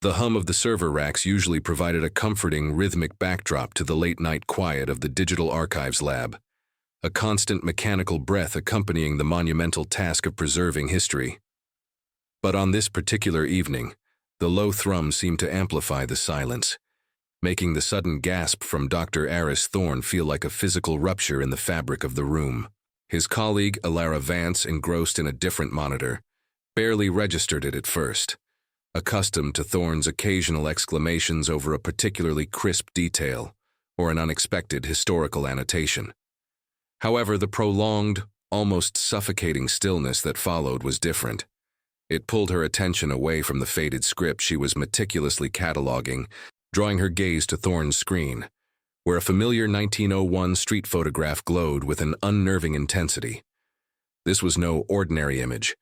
The hum of the server racks usually provided a comforting, rhythmic backdrop to the late-night quiet of the digital archives lab, a constant mechanical breath accompanying the monumental task of preserving history. But on this particular evening, the low thrum seemed to amplify the silence, making the sudden gasp from Dr. Aris Thorne feel like a physical rupture in the fabric of the room. His colleague, Alara Vance, engrossed in a different monitor, barely registered it at first, accustomed to Thorne's occasional exclamations over a particularly crisp detail or an unexpected historical annotation. However, the prolonged, almost suffocating stillness that followed was different. It pulled her attention away from the faded script she was meticulously cataloging, drawing her gaze to Thorne's screen, where a familiar 1901 street photograph glowed with an unnerving intensity. This was no ordinary image.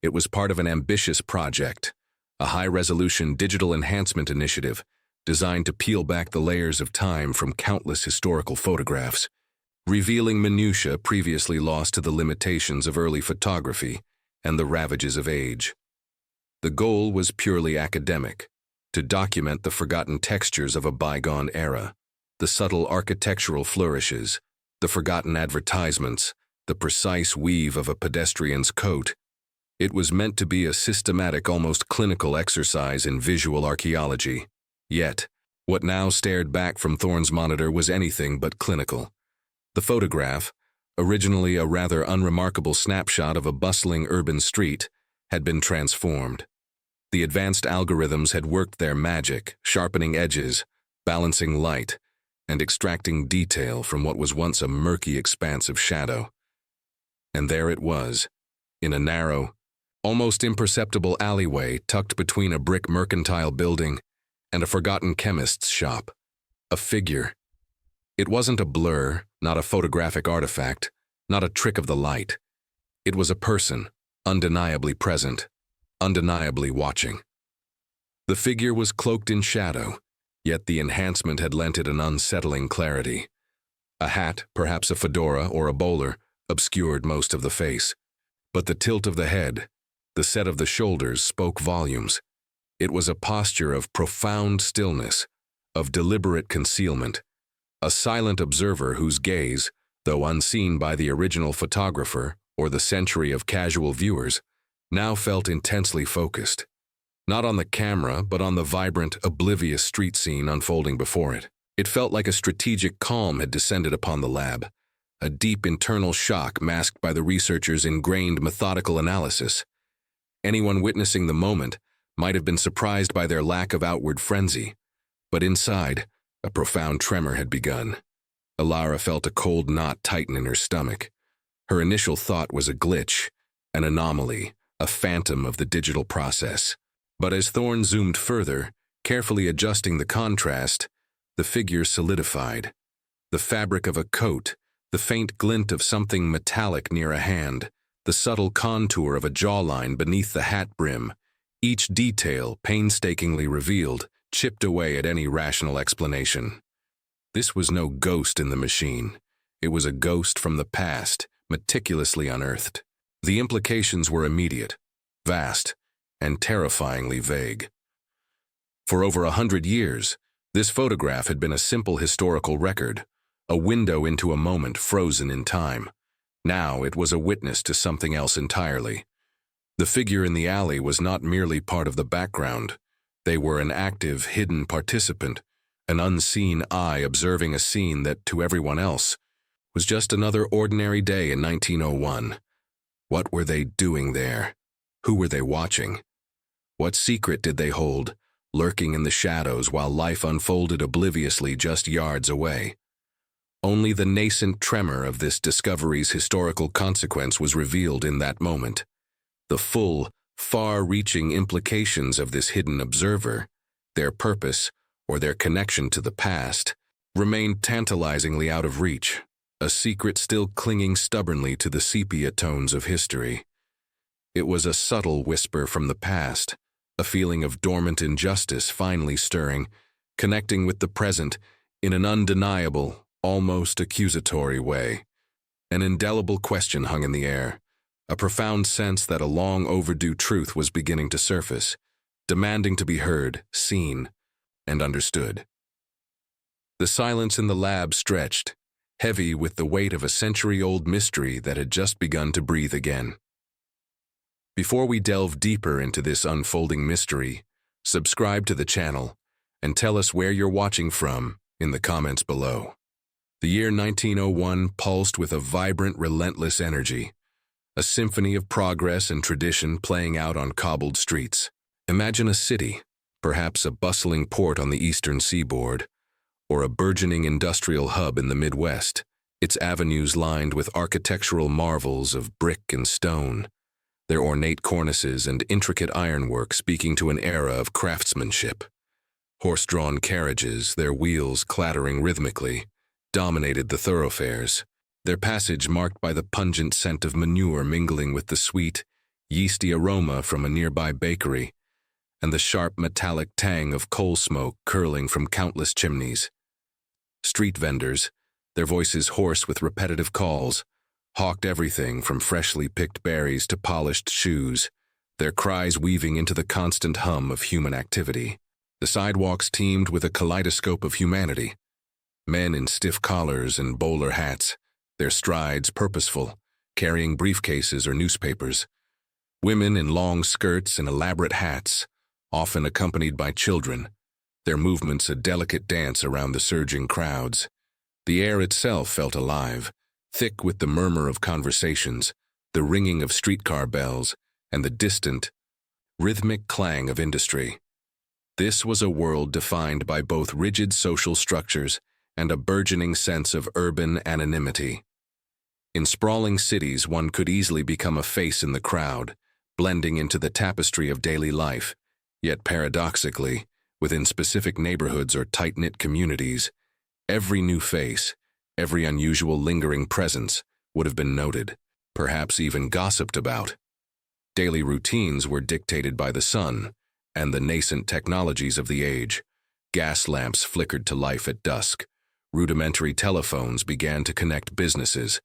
It was part of an ambitious project, a high-resolution digital enhancement initiative designed to peel back the layers of time from countless historical photographs, revealing minutiae previously lost to the limitations of early photography and the ravages of age. The goal was purely academic, to document the forgotten textures of a bygone era, the subtle architectural flourishes, the forgotten advertisements, the precise weave of a pedestrian's coat. It was meant to be a systematic, almost clinical exercise in visual archaeology. Yet, what now stared back from Thorne's monitor was anything but clinical. The photograph, originally a rather unremarkable snapshot of a bustling urban street, had been transformed. The advanced algorithms had worked their magic, sharpening edges, balancing light, and extracting detail from what was once a murky expanse of shadow. And there it was, in a narrow, almost imperceptible alleyway tucked between a brick mercantile building and a forgotten chemist's shop. A figure. It wasn't a blur, not a photographic artifact, not a trick of the light. It was a person, undeniably present, undeniably watching. The figure was cloaked in shadow, yet the enhancement had lent it an unsettling clarity. A hat, perhaps a fedora or a bowler, obscured most of the face, but the tilt of the head, the set of the shoulders spoke volumes. It was a posture of profound stillness, of deliberate concealment, a silent observer whose gaze, though unseen by the original photographer or the century of casual viewers, now felt intensely focused, not on the camera but on the vibrant, oblivious street scene unfolding before it. It felt like a strategic calm had descended upon the lab, a deep internal shock masked by the researchers' ingrained methodical analysis. Anyone witnessing the moment might have been surprised by their lack of outward frenzy, but inside, a profound tremor had begun. Alara felt a cold knot tighten in her stomach. Her initial thought was a glitch, an anomaly, a phantom of the digital process. But as Thorne zoomed further, carefully adjusting the contrast, the figure solidified. The fabric of a coat, the faint glint of something metallic near a hand, the subtle contour of a jawline beneath the hat brim, each detail painstakingly revealed, chipped away at any rational explanation. This was no ghost in the machine. It was a ghost from the past, meticulously unearthed. The implications were immediate, vast, and terrifyingly vague. For over 100 years, this photograph had been a simple historical record, a window into a moment frozen in time. Now it was a witness to something else entirely. The figure in the alley was not merely part of the background. They were an active, hidden participant, an unseen eye observing a scene that, to everyone else, was just another ordinary day in 1901. What were they doing there? Who were they watching? What secret did they hold, lurking in the shadows while life unfolded obliviously just yards away? Only the nascent tremor of this discovery's historical consequence was revealed in that moment. The full, far-reaching implications of this hidden observer, their purpose, or their connection to the past, remained tantalizingly out of reach, a secret still clinging stubbornly to the sepia tones of history. It was a subtle whisper from the past, a feeling of dormant injustice finally stirring, connecting with the present in an undeniable, almost accusatory way. An indelible question hung in the air, a profound sense that a long overdue truth was beginning to surface. demanding to be heard, seen, and understood. The silence in the lab stretched, heavy with the weight of a century-old mystery that had just begun to breathe again. Before we delve deeper into this unfolding mystery, subscribe to the channel and tell us where you're watching from in the comments below. The year 1901 pulsed with a vibrant, relentless energy, a symphony of progress and tradition playing out on cobbled streets. Imagine a city, perhaps a bustling port on the eastern seaboard, or a burgeoning industrial hub in the Midwest, its avenues lined with architectural marvels of brick and stone, their ornate cornices and intricate ironwork speaking to an era of craftsmanship. Horse-drawn carriages, their wheels clattering rhythmically, dominated the thoroughfares, their passage marked by the pungent scent of manure mingling with the sweet, yeasty aroma from a nearby bakery, and the sharp metallic tang of coal smoke curling from countless chimneys. Street vendors, their voices hoarse with repetitive calls, hawked everything from freshly picked berries to polished shoes, their cries weaving into the constant hum of human activity. The sidewalks teemed with a kaleidoscope of humanity. Men in stiff collars and bowler hats, their strides purposeful, carrying briefcases or newspapers. Women in long skirts and elaborate hats, often accompanied by children, their movements a delicate dance around the surging crowds. The air itself felt alive, thick with the murmur of conversations, the ringing of streetcar bells, and the distant, rhythmic clang of industry. This was a world defined by both rigid social structures and a burgeoning sense of urban anonymity. In sprawling cities, one could easily become a face in the crowd, blending into the tapestry of daily life, yet paradoxically, within specific neighborhoods or tight-knit communities, every new face, every unusual lingering presence would have been noted, perhaps even gossiped about. Daily routines were dictated by the sun and the nascent technologies of the age. Gas lamps flickered to life at dusk, rudimentary telephones began to connect businesses,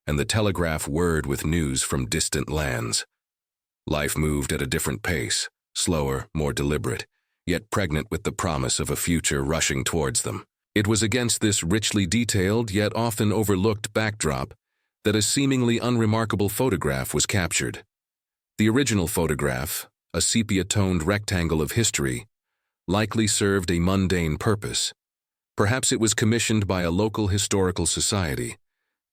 and the telegraph whirred with news from distant lands. Life moved at a different pace, slower, more deliberate, yet pregnant with the promise of a future rushing towards them. It was against this richly detailed, yet often overlooked backdrop that a seemingly unremarkable photograph was captured. The original photograph, a sepia-toned rectangle of history, likely served a mundane purpose. Perhaps it was commissioned by a local historical society,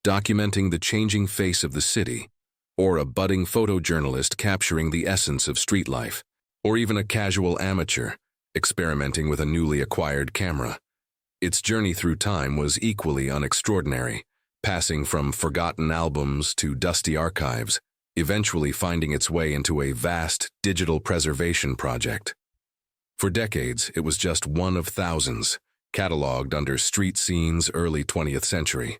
documenting the changing face of the city, or a budding photojournalist capturing the essence of street life, or even a casual amateur experimenting with a newly acquired camera. Its journey through time was equally unextraordinary, passing from forgotten albums to dusty archives, eventually finding its way into a vast digital preservation project. For decades, it was just one of thousands, cataloged under Street Scenes early 20th century.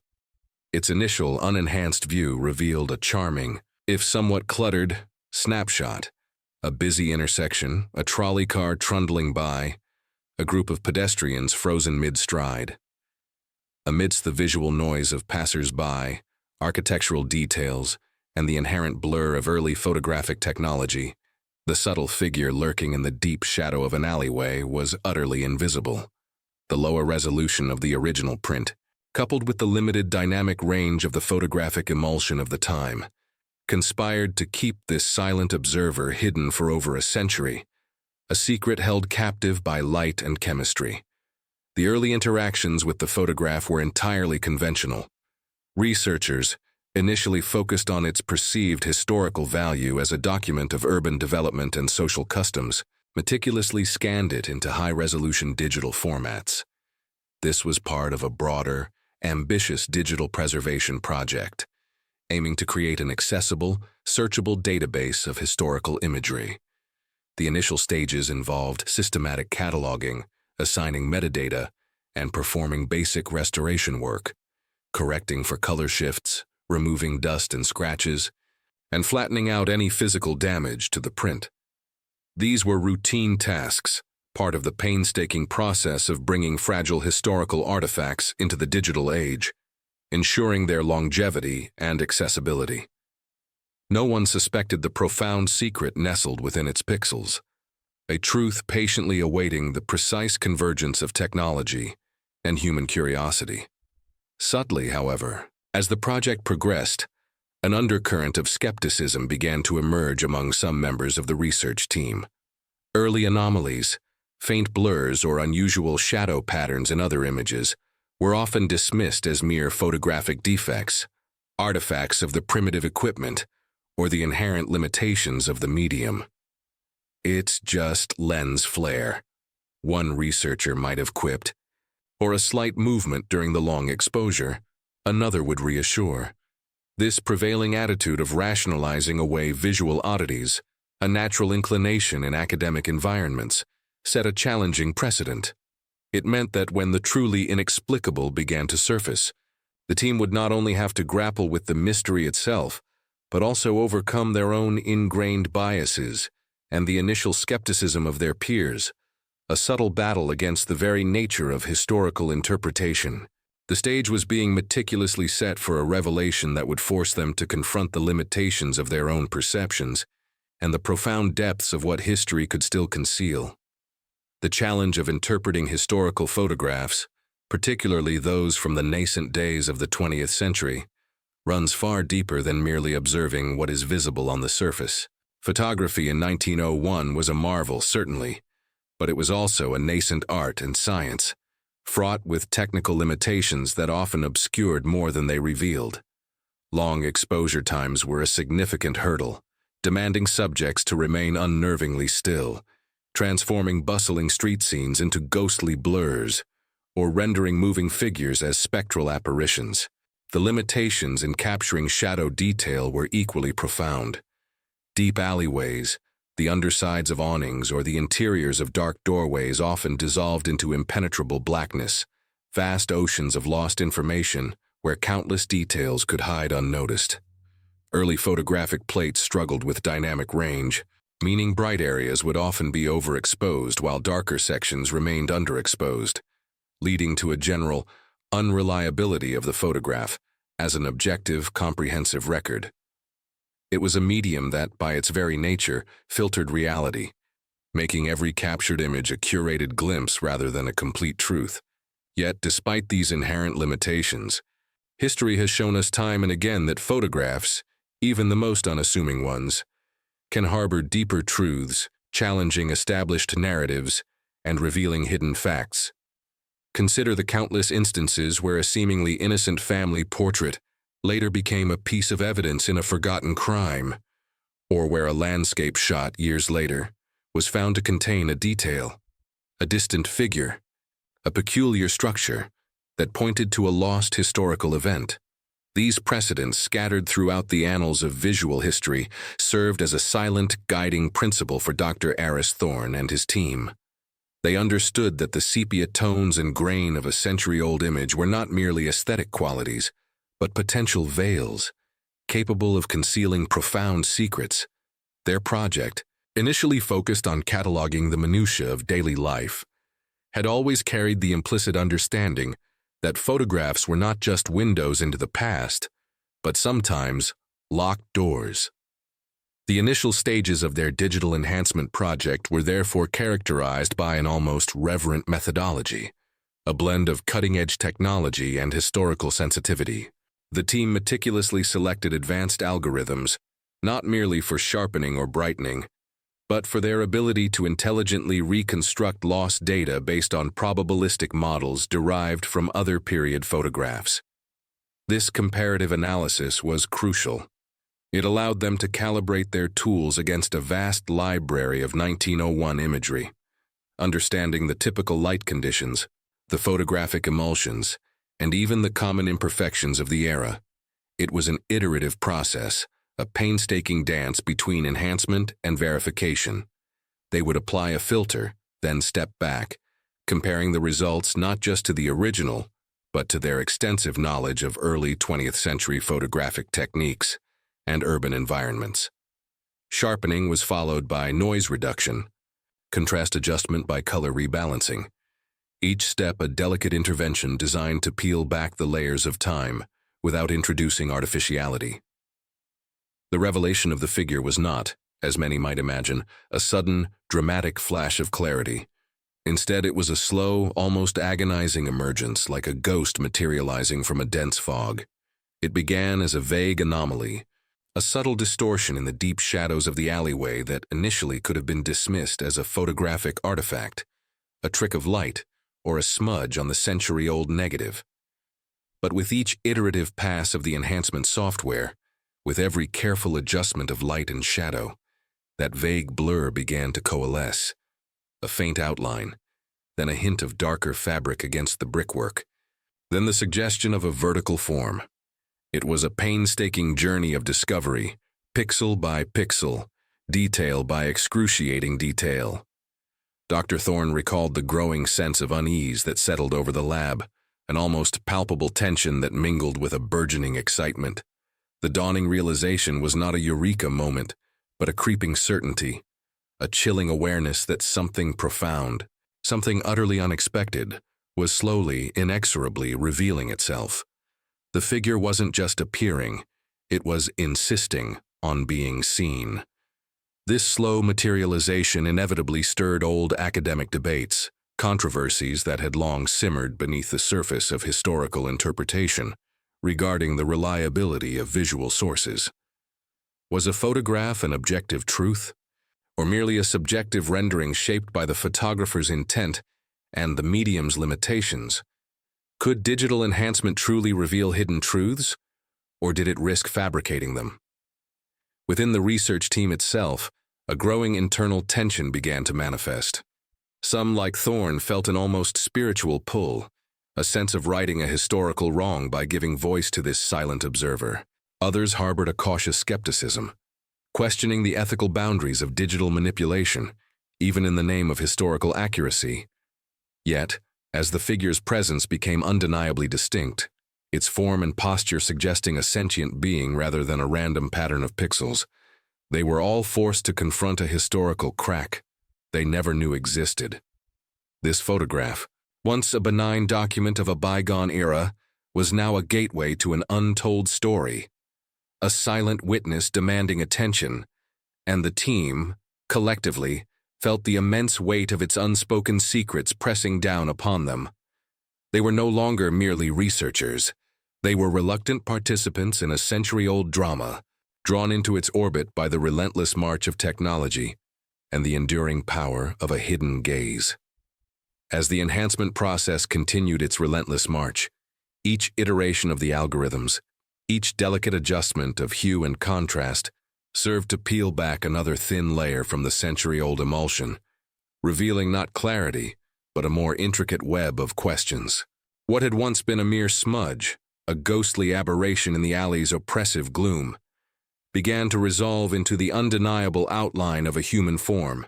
Its initial unenhanced view revealed a charming, if somewhat cluttered, snapshot. A busy intersection, a trolley car trundling by, a group of pedestrians frozen mid-stride. Amidst the visual noise of passers-by, architectural details, and the inherent blur of early photographic technology, the subtle figure lurking in the deep shadow of an alleyway was utterly invisible. The lower resolution of the original print, coupled with the limited dynamic range of the photographic emulsion of the time, conspired to keep this silent observer hidden for over a century, a secret held captive by light and chemistry. The early interactions with the photograph were entirely conventional. Researchers, initially focused on its perceived historical value as a document of urban development and social customs, meticulously scanned it into high-resolution digital formats. This was part of a broader, ambitious digital preservation project, aiming to create an accessible, searchable database of historical imagery. The initial stages involved systematic cataloging, assigning metadata, and performing basic restoration work, correcting for color shifts, removing dust and scratches, and flattening out any physical damage to the print. These were routine tasks, part of the painstaking process of bringing fragile historical artifacts into the digital age, ensuring their longevity and accessibility. No one suspected the profound secret nestled within its pixels. a truth patiently awaiting the precise convergence of technology and human curiosity. Subtly, however, as the project progressed, an undercurrent of skepticism began to emerge among some members of the research team. Early anomalies, faint blurs or unusual shadow patterns in other images, were often dismissed as mere photographic defects, artifacts of the primitive equipment, or the inherent limitations of the medium. "It's just lens flare," one researcher might have quipped, or a slight movement during the long exposure, another would reassure. This prevailing attitude of rationalizing away visual oddities, a natural inclination in academic environments, set a challenging precedent. It meant that when the truly inexplicable began to surface, the team would not only have to grapple with the mystery itself, but also overcome their own ingrained biases and the initial skepticism of their peers, a subtle battle against the very nature of historical interpretation. The stage was being meticulously set for a revelation that would force them to confront the limitations of their own perceptions and the profound depths of what history could still conceal. The challenge of interpreting historical photographs, particularly those from the nascent days of the 20th century, runs far deeper than merely observing what is visible on the surface. Photography in 1901 was a marvel, certainly, but it was also a nascent art and science, fraught with technical limitations that often obscured more than they revealed. Long exposure times were a significant hurdle, demanding subjects to remain unnervingly still, transforming bustling street scenes into ghostly blurs, or rendering moving figures as spectral apparitions. The limitations in capturing shadow detail were equally profound. Deep alleyways, the undersides of awnings, or the interiors of dark doorways often dissolved into impenetrable blackness, vast oceans of lost information where countless details could hide unnoticed. Early photographic plates struggled with dynamic range, meaning bright areas would often be overexposed while darker sections remained underexposed, leading to a general unreliability of the photograph as an objective, comprehensive record. It was a medium that, by its very nature, filtered reality, making every captured image a curated glimpse rather than a complete truth. Yet, despite these inherent limitations, history has shown us time and again that photographs, even the most unassuming ones, can harbor deeper truths, challenging established narratives, and revealing hidden facts. Consider the countless instances where a seemingly innocent family portrait later became a piece of evidence in a forgotten crime, or where a landscape shot years later was found to contain a detail, a distant figure, a peculiar structure that pointed to a lost historical event. These precedents, scattered throughout the annals of visual history, served as a silent guiding principle for Dr. Aris Thorne and his team. They understood that the sepia tones and grain of a century-old image were not merely aesthetic qualities, but potential veils, capable of concealing profound secrets. Their project, initially focused on cataloging the minutiae of daily life, had always carried the implicit understanding that photographs were not just windows into the past, but sometimes locked doors. The initial stages of their digital enhancement project were therefore characterized by an almost reverent methodology, a blend of cutting-edge technology and historical sensitivity. The team meticulously selected advanced algorithms, not merely for sharpening or brightening, but for their ability to intelligently reconstruct lost data based on probabilistic models derived from other period photographs. This comparative analysis was crucial. It allowed them to calibrate their tools against a vast library of 1901 imagery, understanding the typical light conditions, the photographic emulsions, and even the common imperfections of the era. It was an iterative process, a painstaking dance between enhancement and verification. They would apply a filter, then step back, comparing the results not just to the original, but to their extensive knowledge of early 20th century photographic techniques and urban environments. Sharpening was followed by noise reduction, contrast adjustment by color rebalancing, each step a delicate intervention designed to peel back the layers of time without introducing artificiality. The revelation of the figure was not, as many might imagine, a sudden, dramatic flash of clarity. Instead, it was a slow, almost agonizing emergence, like a ghost materializing from a dense fog. It began as a vague anomaly, a subtle distortion in the deep shadows of the alleyway that initially could have been dismissed as a photographic artifact, a trick of light, or a smudge on the century-old negative. But with each iterative pass of the enhancement software, with every careful adjustment of light and shadow, that vague blur began to coalesce. A faint outline, then a hint of darker fabric against the brickwork, then the suggestion of a vertical form. It was a painstaking journey of discovery, pixel by pixel, detail by excruciating detail. Dr. Thorne recalled the growing sense of unease that settled over the lab, an almost palpable tension that mingled with a burgeoning excitement. The dawning realization was not a eureka moment, but a creeping certainty, a chilling awareness that something profound, something utterly unexpected, was slowly, inexorably revealing itself. The figure wasn't just appearing, it was insisting on being seen. This slow materialization inevitably stirred old academic debates, controversies that had long simmered beneath the surface of historical interpretation regarding the reliability of visual sources. Was a photograph an objective truth, or merely a subjective rendering shaped by the photographer's intent and the medium's limitations? Could digital enhancement truly reveal hidden truths, or did it risk fabricating them? Within the research team itself, a growing internal tension began to manifest. Some, like Thorne, felt an almost spiritual pull, a sense of righting a historical wrong by giving voice to this silent observer. Others harbored a cautious skepticism, questioning the ethical boundaries of digital manipulation, even in the name of historical accuracy. Yet, as the figure's presence became undeniably distinct, its form and posture suggesting a sentient being rather than a random pattern of pixels, they were all forced to confront a historical crack they never knew existed. This photograph, once a benign document of a bygone era, was now a gateway to an untold story, a silent witness demanding attention, and the team, collectively, felt the immense weight of its unspoken secrets pressing down upon them. They were no longer merely researchers. They were reluctant participants in a century-old drama, drawn into its orbit by the relentless march of technology and the enduring power of a hidden gaze. As the enhancement process continued its relentless march, each iteration of the algorithms, each delicate adjustment of hue and contrast, served to peel back another thin layer from the century-old emulsion, revealing not clarity, but a more intricate web of questions. What had once been a mere smudge, a ghostly aberration in the alley's oppressive gloom, began to resolve into the undeniable outline of a human form.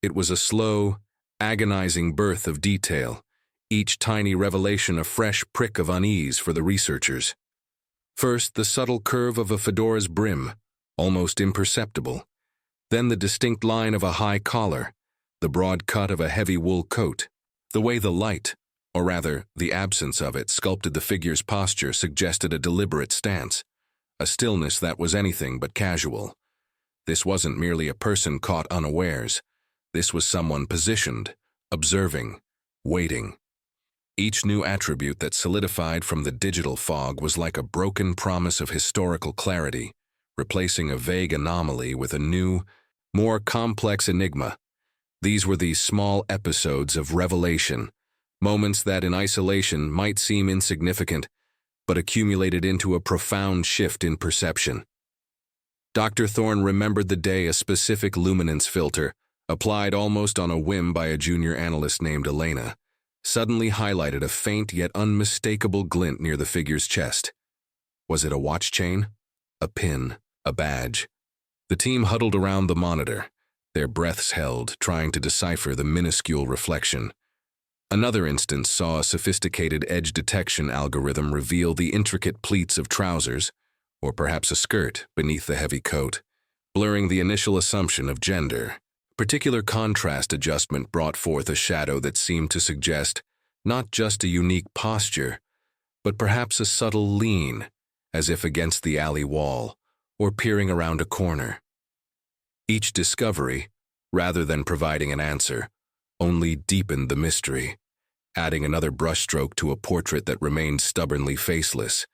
It was a slow, agonizing birth of detail, each tiny revelation a fresh prick of unease for the researchers. First, the subtle curve of a fedora's brim, almost imperceptible. Then the distinct line of a high collar, the broad cut of a heavy wool coat. The way the light, or rather, the absence of it, sculpted the figure's posture suggested a deliberate stance, a stillness that was anything but casual. This wasn't merely a person caught unawares. This was someone positioned, observing, waiting. Each new attribute that solidified from the digital fog was like a broken promise of historical clarity, replacing a vague anomaly with a new, more complex enigma. These were these small episodes of revelation, moments that in isolation might seem insignificant, but accumulated into a profound shift in perception. Dr. Thorne remembered the day a specific luminance filter, applied almost on a whim by a junior analyst named Elena, suddenly highlighted a faint yet unmistakable glint near the figure's chest. Was it a watch chain? A pin? A badge? The team huddled around the monitor, their breaths held, trying to decipher the minuscule reflection. Another instance saw a sophisticated edge detection algorithm reveal the intricate pleats of trousers, or perhaps a skirt, beneath the heavy coat, blurring the initial assumption of gender. Particular contrast adjustment brought forth a shadow that seemed to suggest not just a unique posture, but perhaps a subtle lean, as if against the alley wall, or peering around a corner. Each discovery, rather than providing an answer, only deepened the mystery, adding another brushstroke to a portrait that remained stubbornly faceless,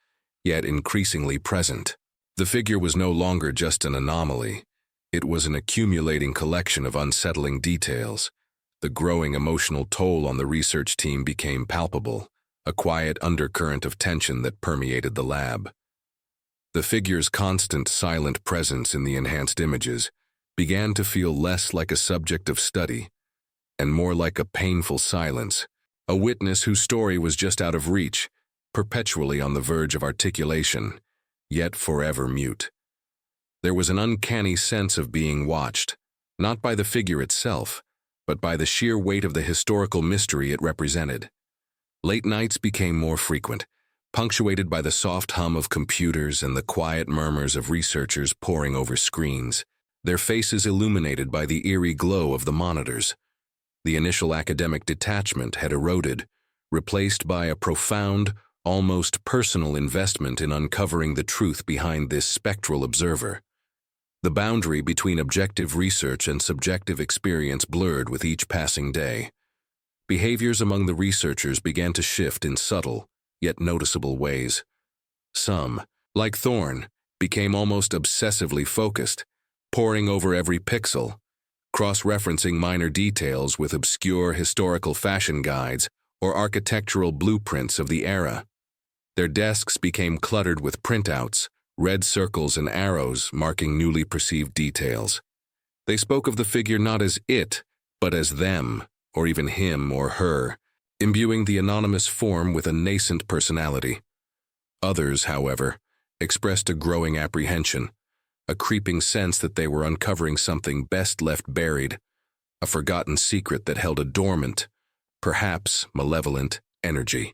yet increasingly present. The figure was no longer just an anomaly. It was an accumulating collection of unsettling details. The growing emotional toll on the research team became palpable, a quiet undercurrent of tension that permeated the lab. The figure's constant silent presence in the enhanced images began to feel less like a subject of study and more like a painful silence, a witness whose story was just out of reach, perpetually on the verge of articulation, yet forever mute. There was an uncanny sense of being watched, not by the figure itself, but by the sheer weight of the historical mystery it represented. Late nights became more frequent, punctuated by the soft hum of computers and the quiet murmurs of researchers poring over screens, their faces illuminated by the eerie glow of the monitors. The initial academic detachment had eroded, replaced by a profound, almost personal investment in uncovering the truth behind this spectral observer. The boundary between objective research and subjective experience blurred with each passing day. Behaviors among the researchers began to shift in subtle, yet noticeable ways. Some, like Thorne, became almost obsessively focused, poring over every pixel, cross-referencing minor details with obscure historical fashion guides or architectural blueprints of the era. Their desks became cluttered with printouts, red circles and arrows marking newly perceived details. They spoke of the figure not as it, but as them, or even him or her, imbuing the anonymous form with a nascent personality. Others, however, expressed a growing apprehension, a creeping sense that they were uncovering something best left buried, a forgotten secret that held a dormant, perhaps malevolent, energy.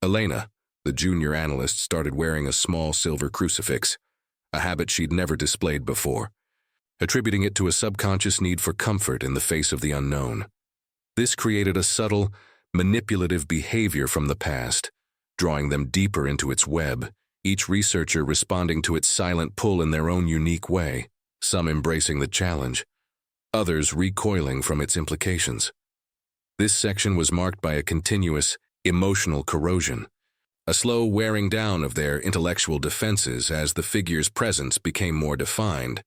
Elena, the junior analyst, started wearing a small silver crucifix, a habit she'd never displayed before, attributing it to a subconscious need for comfort in the face of the unknown. This created a subtle, manipulative behavior from the past, drawing them deeper into its web, each researcher responding to its silent pull in their own unique way, some embracing the challenge, others recoiling from its implications. This section was marked by a continuous, emotional corrosion, a slow wearing down of their intellectual defenses as the figure's presence became more defined,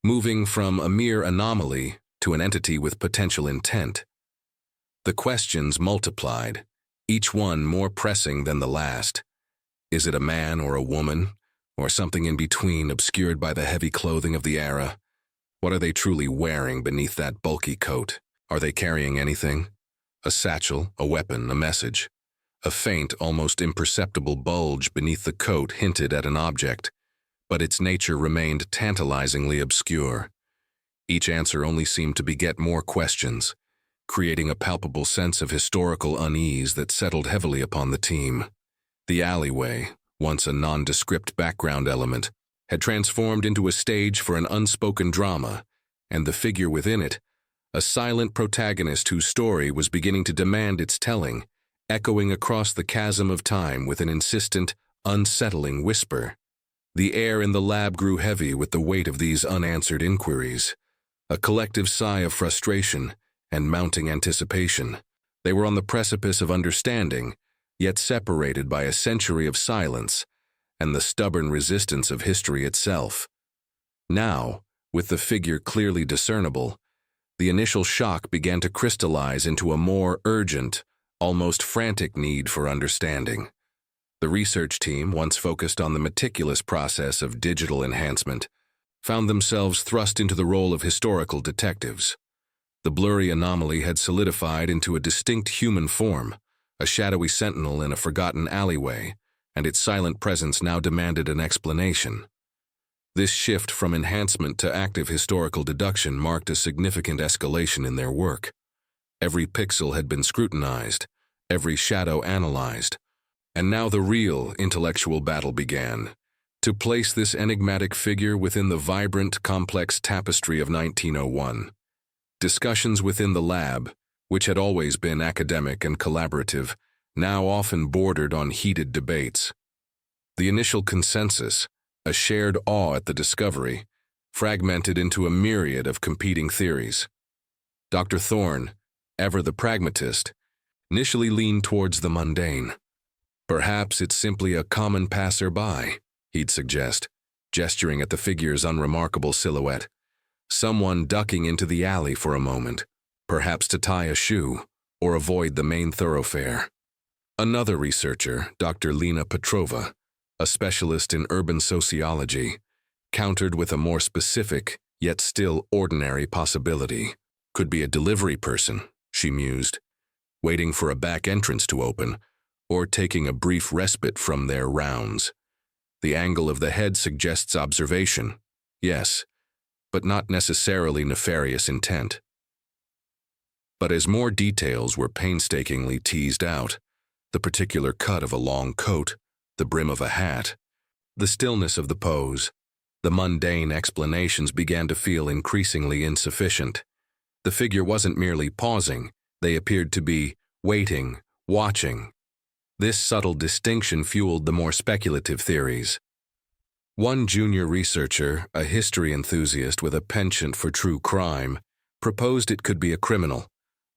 moving from a mere anomaly to an entity with potential intent. The questions multiplied, each one more pressing than the last. Is it a man or a woman, or something in between obscured by the heavy clothing of the era? What are they truly wearing beneath that bulky coat? Are they carrying anything? A satchel, a weapon, a message? A faint, almost imperceptible bulge beneath the coat hinted at an object, but its nature remained tantalizingly obscure. Each answer only seemed to beget more questions, creating a palpable sense of historical unease that settled heavily upon the team. The alleyway, once a nondescript background element, had transformed into a stage for an unspoken drama, and the figure within it, a silent protagonist whose story was beginning to demand its telling, echoing across the chasm of time with an insistent, unsettling whisper. The air in the lab grew heavy with the weight of these unanswered inquiries, a collective sigh of frustration and mounting anticipation. They were on the precipice of understanding, yet separated by a century of silence and the stubborn resistance of history itself. Now, with the figure clearly discernible, the initial shock began to crystallize into a more urgent, almost frantic need for understanding. The research team, once focused on the meticulous process of digital enhancement, found themselves thrust into the role of historical detectives. The blurry anomaly had solidified into a distinct human form, a shadowy sentinel in a forgotten alleyway, and its silent presence now demanded an explanation. This shift from enhancement to active historical deduction marked a significant escalation in their work. Every pixel had been scrutinized, every shadow analyzed, and now the real intellectual battle began, to place this enigmatic figure within the vibrant, complex tapestry of 1901. Discussions within the lab, which had always been academic and collaborative, now often bordered on heated debates. The initial consensus, a shared awe at the discovery, fragmented into a myriad of competing theories. Dr. Thorne, ever the pragmatist, initially leaned towards the mundane. Perhaps it's simply a common passerby, he'd suggest, gesturing at the figure's unremarkable silhouette. Someone ducking into the alley for a moment, perhaps to tie a shoe or avoid the main thoroughfare. Another researcher, Dr. Lena Petrova, a specialist in urban sociology, countered with a more specific, yet still ordinary possibility. Could be a delivery person, she mused, waiting for a back entrance to open, or taking a brief respite from their rounds. The angle of the head suggests observation, yes, but not necessarily nefarious intent. But as more details were painstakingly teased out, the particular cut of a long coat, the brim of a hat, the stillness of the pose, the mundane explanations began to feel increasingly insufficient. The figure wasn't merely pausing, they appeared to be waiting, watching. This subtle distinction fueled the more speculative theories. One junior researcher, a history enthusiast with a penchant for true crime, proposed it could be a criminal,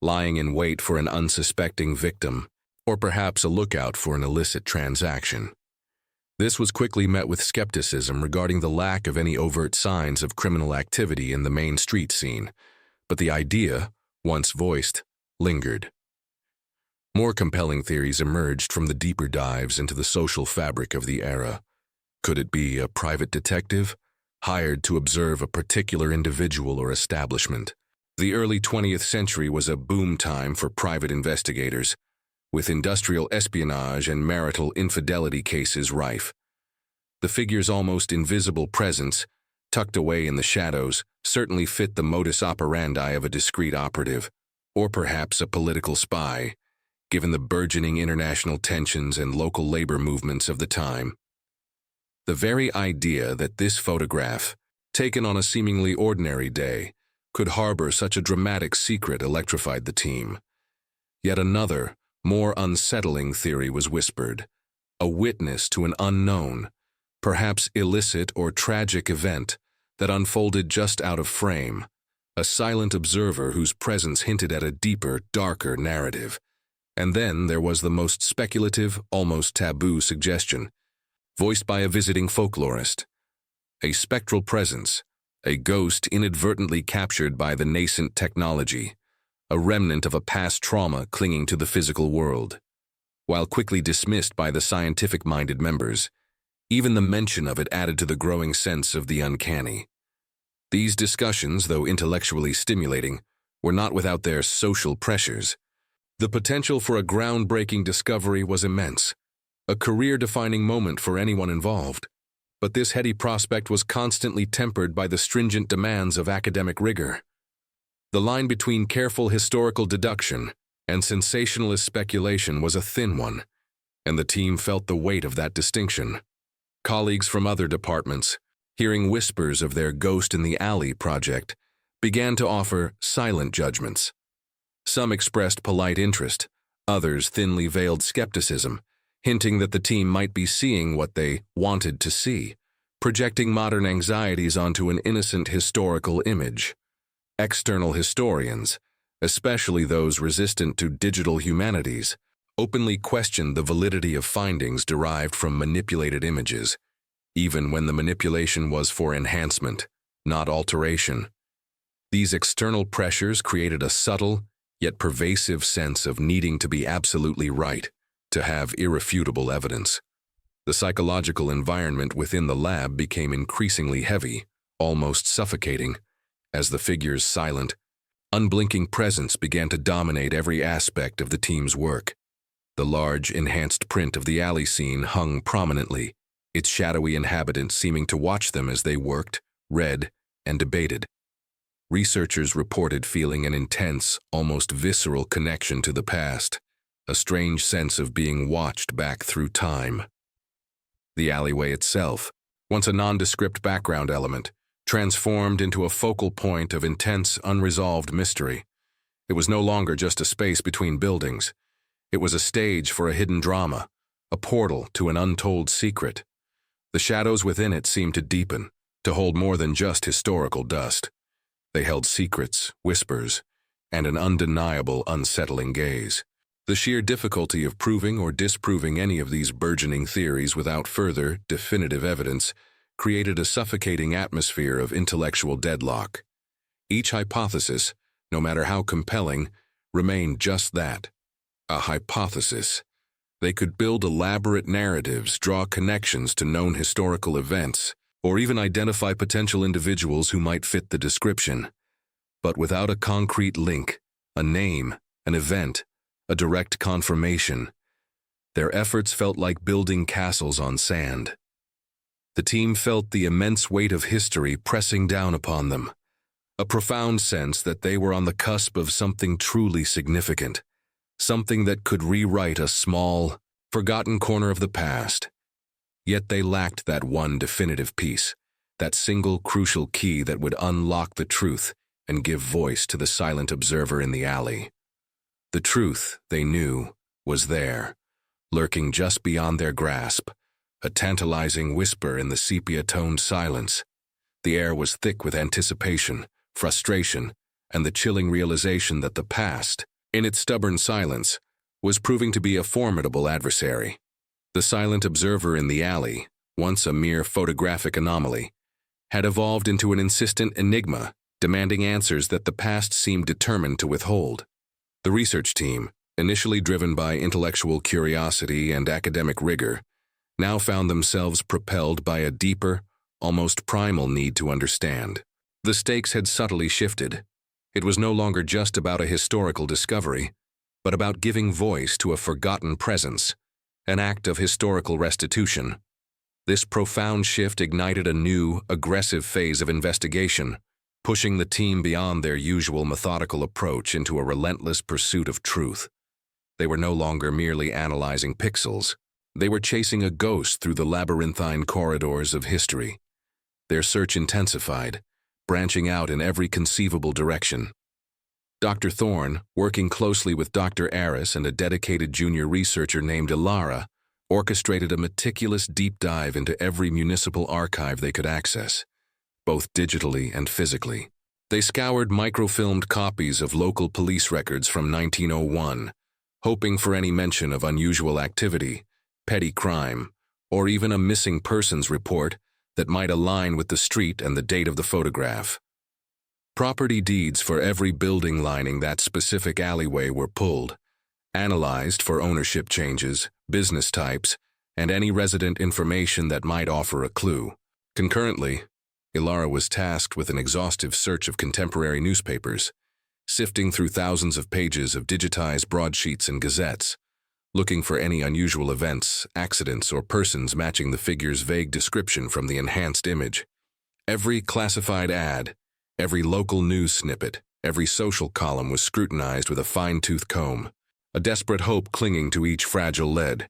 lying in wait for an unsuspecting victim, or perhaps a lookout for an illicit transaction. This was quickly met with skepticism regarding the lack of any overt signs of criminal activity in the main street scene, but the idea, once voiced, lingered. More compelling theories emerged from the deeper dives into the social fabric of the era. Could it be a private detective, hired to observe a particular individual or establishment? The early 20th century was a boom time for private investigators, with industrial espionage and marital infidelity cases rife. The figure's almost invisible presence, tucked away in the shadows, certainly fit the modus operandi of a discreet operative, or perhaps a political spy, given the burgeoning international tensions and local labor movements of the time. The very idea that this photograph, taken on a seemingly ordinary day, could harbor such a dramatic secret electrified the team. Yet another, more unsettling theory was whispered: a witness to an unknown, perhaps illicit or tragic event that unfolded just out of frame, a silent observer whose presence hinted at a deeper, darker narrative. And then there was the most speculative, almost taboo suggestion, voiced by a visiting folklorist: a spectral presence, a ghost inadvertently captured by the nascent technology, a remnant of a past trauma clinging to the physical world. While quickly dismissed by the scientific-minded members, even the mention of it added to the growing sense of the uncanny. These discussions, though intellectually stimulating, were not without their social pressures. The potential for a groundbreaking discovery was immense, a career-defining moment for anyone involved. But this heady prospect was constantly tempered by the stringent demands of academic rigor. The line between careful historical deduction and sensationalist speculation was a thin one, and the team felt the weight of that distinction. Colleagues from other departments, hearing whispers of their Ghost in the Alley project, began to offer silent judgments. Some expressed polite interest, others thinly veiled skepticism, hinting that the team might be seeing what they wanted to see, projecting modern anxieties onto an innocent historical image. External historians, especially those resistant to digital humanities, openly questioned the validity of findings derived from manipulated images, even when the manipulation was for enhancement, not alteration. These external pressures created a subtle, yet pervasive sense of needing to be absolutely right, to have irrefutable evidence. The psychological environment within the lab became increasingly heavy, almost suffocating, as the figure's silent, unblinking presence began to dominate every aspect of the team's work. The large, enhanced print of the alley scene hung prominently, its shadowy inhabitants seeming to watch them as they worked, read, and debated. Researchers reported feeling an intense, almost visceral connection to the past, a strange sense of being watched back through time. The alleyway itself, once a nondescript background element, transformed into a focal point of intense, unresolved mystery. It was no longer just a space between buildings. It was a stage for a hidden drama, a portal to an untold secret. The shadows within it seemed to deepen, to hold more than just historical dust. They held secrets, whispers, and an undeniable, unsettling gaze. The sheer difficulty of proving or disproving any of these burgeoning theories without further, definitive evidence created a suffocating atmosphere of intellectual deadlock. Each hypothesis, no matter how compelling, remained just that, a hypothesis. They could build elaborate narratives, draw connections to known historical events, or even identify potential individuals who might fit the description. But without a concrete link, a name, an event, a direct confirmation, their efforts felt like building castles on sand. The team felt the immense weight of history pressing down upon them, a profound sense that they were on the cusp of something truly significant, something that could rewrite a small, forgotten corner of the past. Yet they lacked that one definitive piece, that single crucial key that would unlock the truth and give voice to the silent observer in the alley. The truth, they knew, was there, lurking just beyond their grasp, a tantalizing whisper in the sepia-toned silence. The air was thick with anticipation, frustration, and the chilling realization that the past, in its stubborn silence, was proving to be a formidable adversary. The silent observer in the alley, once a mere photographic anomaly, had evolved into an insistent enigma, demanding answers that the past seemed determined to withhold. The research team, initially driven by intellectual curiosity and academic rigor, now found themselves propelled by a deeper, almost primal need to understand. The stakes had subtly shifted. It was no longer just about a historical discovery, but about giving voice to a forgotten presence, an act of historical restitution. This profound shift ignited a new, aggressive phase of investigation, pushing the team beyond their usual methodical approach into a relentless pursuit of truth. They were no longer merely analyzing pixels. They were chasing a ghost through the labyrinthine corridors of history. Their search intensified, branching out in every conceivable direction. Dr. Thorne, working closely with Dr. Aris and a dedicated junior researcher named Ilara, orchestrated a meticulous deep dive into every municipal archive they could access, both digitally and physically. They scoured microfilmed copies of local police records from 1901, hoping for any mention of unusual activity, petty crime, or even a missing persons report that might align with the street and the date of the photograph. Property deeds for every building lining that specific alleyway were pulled, analyzed for ownership changes, business types, and any resident information that might offer a clue. Concurrently, Ilara was tasked with an exhaustive search of contemporary newspapers, sifting through thousands of pages of digitized broadsheets and gazettes, looking for any unusual events, accidents, or persons matching the figure's vague description from the enhanced image. Every classified ad, every local news snippet, every social column was scrutinized with a fine-tooth comb, a desperate hope clinging to each fragile lead.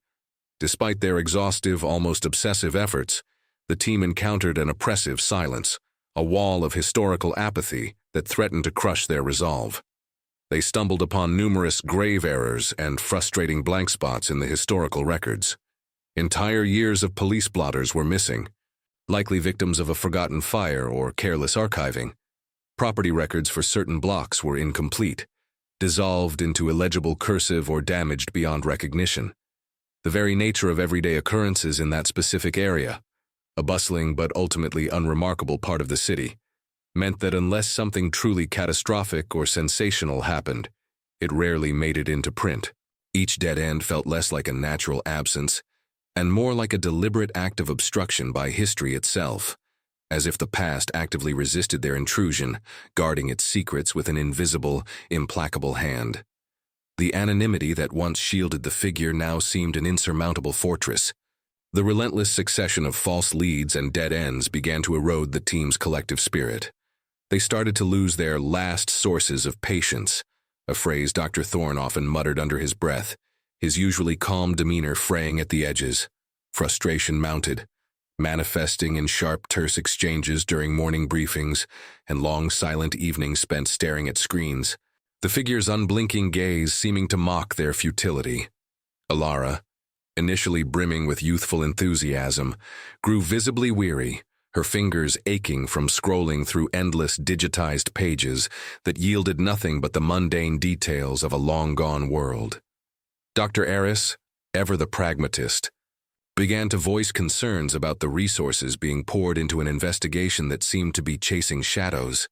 Despite their exhaustive, almost obsessive efforts, the team encountered an oppressive silence, a wall of historical apathy that threatened to crush their resolve. They stumbled upon numerous grave errors and frustrating blank spots in the historical records. Entire years of police blotters were missing, likely victims of a forgotten fire or careless archiving. Property records for certain blocks were incomplete, dissolved into illegible cursive or damaged beyond recognition. The very nature of everyday occurrences in that specific area, a bustling but ultimately unremarkable part of the city, meant that unless something truly catastrophic or sensational happened, it rarely made it into print. Each dead end felt less like a natural absence and more like a deliberate act of obstruction by history itself, as if the past actively resisted their intrusion, guarding its secrets with an invisible, implacable hand. The anonymity that once shielded the figure now seemed an insurmountable fortress. The relentless succession of false leads and dead ends began to erode the team's collective spirit. They started to lose their last sources of patience, a phrase Dr. Thorne often muttered under his breath, his usually calm demeanor fraying at the edges. Frustration mounted, manifesting in sharp, terse exchanges during morning briefings and long, silent evenings spent staring at screens, the figure's unblinking gaze seeming to mock their futility. Ilara, initially brimming with youthful enthusiasm, grew visibly weary, her fingers aching from scrolling through endless digitized pages that yielded nothing but the mundane details of a long-gone world. Dr. Aris, ever the pragmatist, began to voice concerns about the resources being poured into an investigation that seemed to be chasing shadows.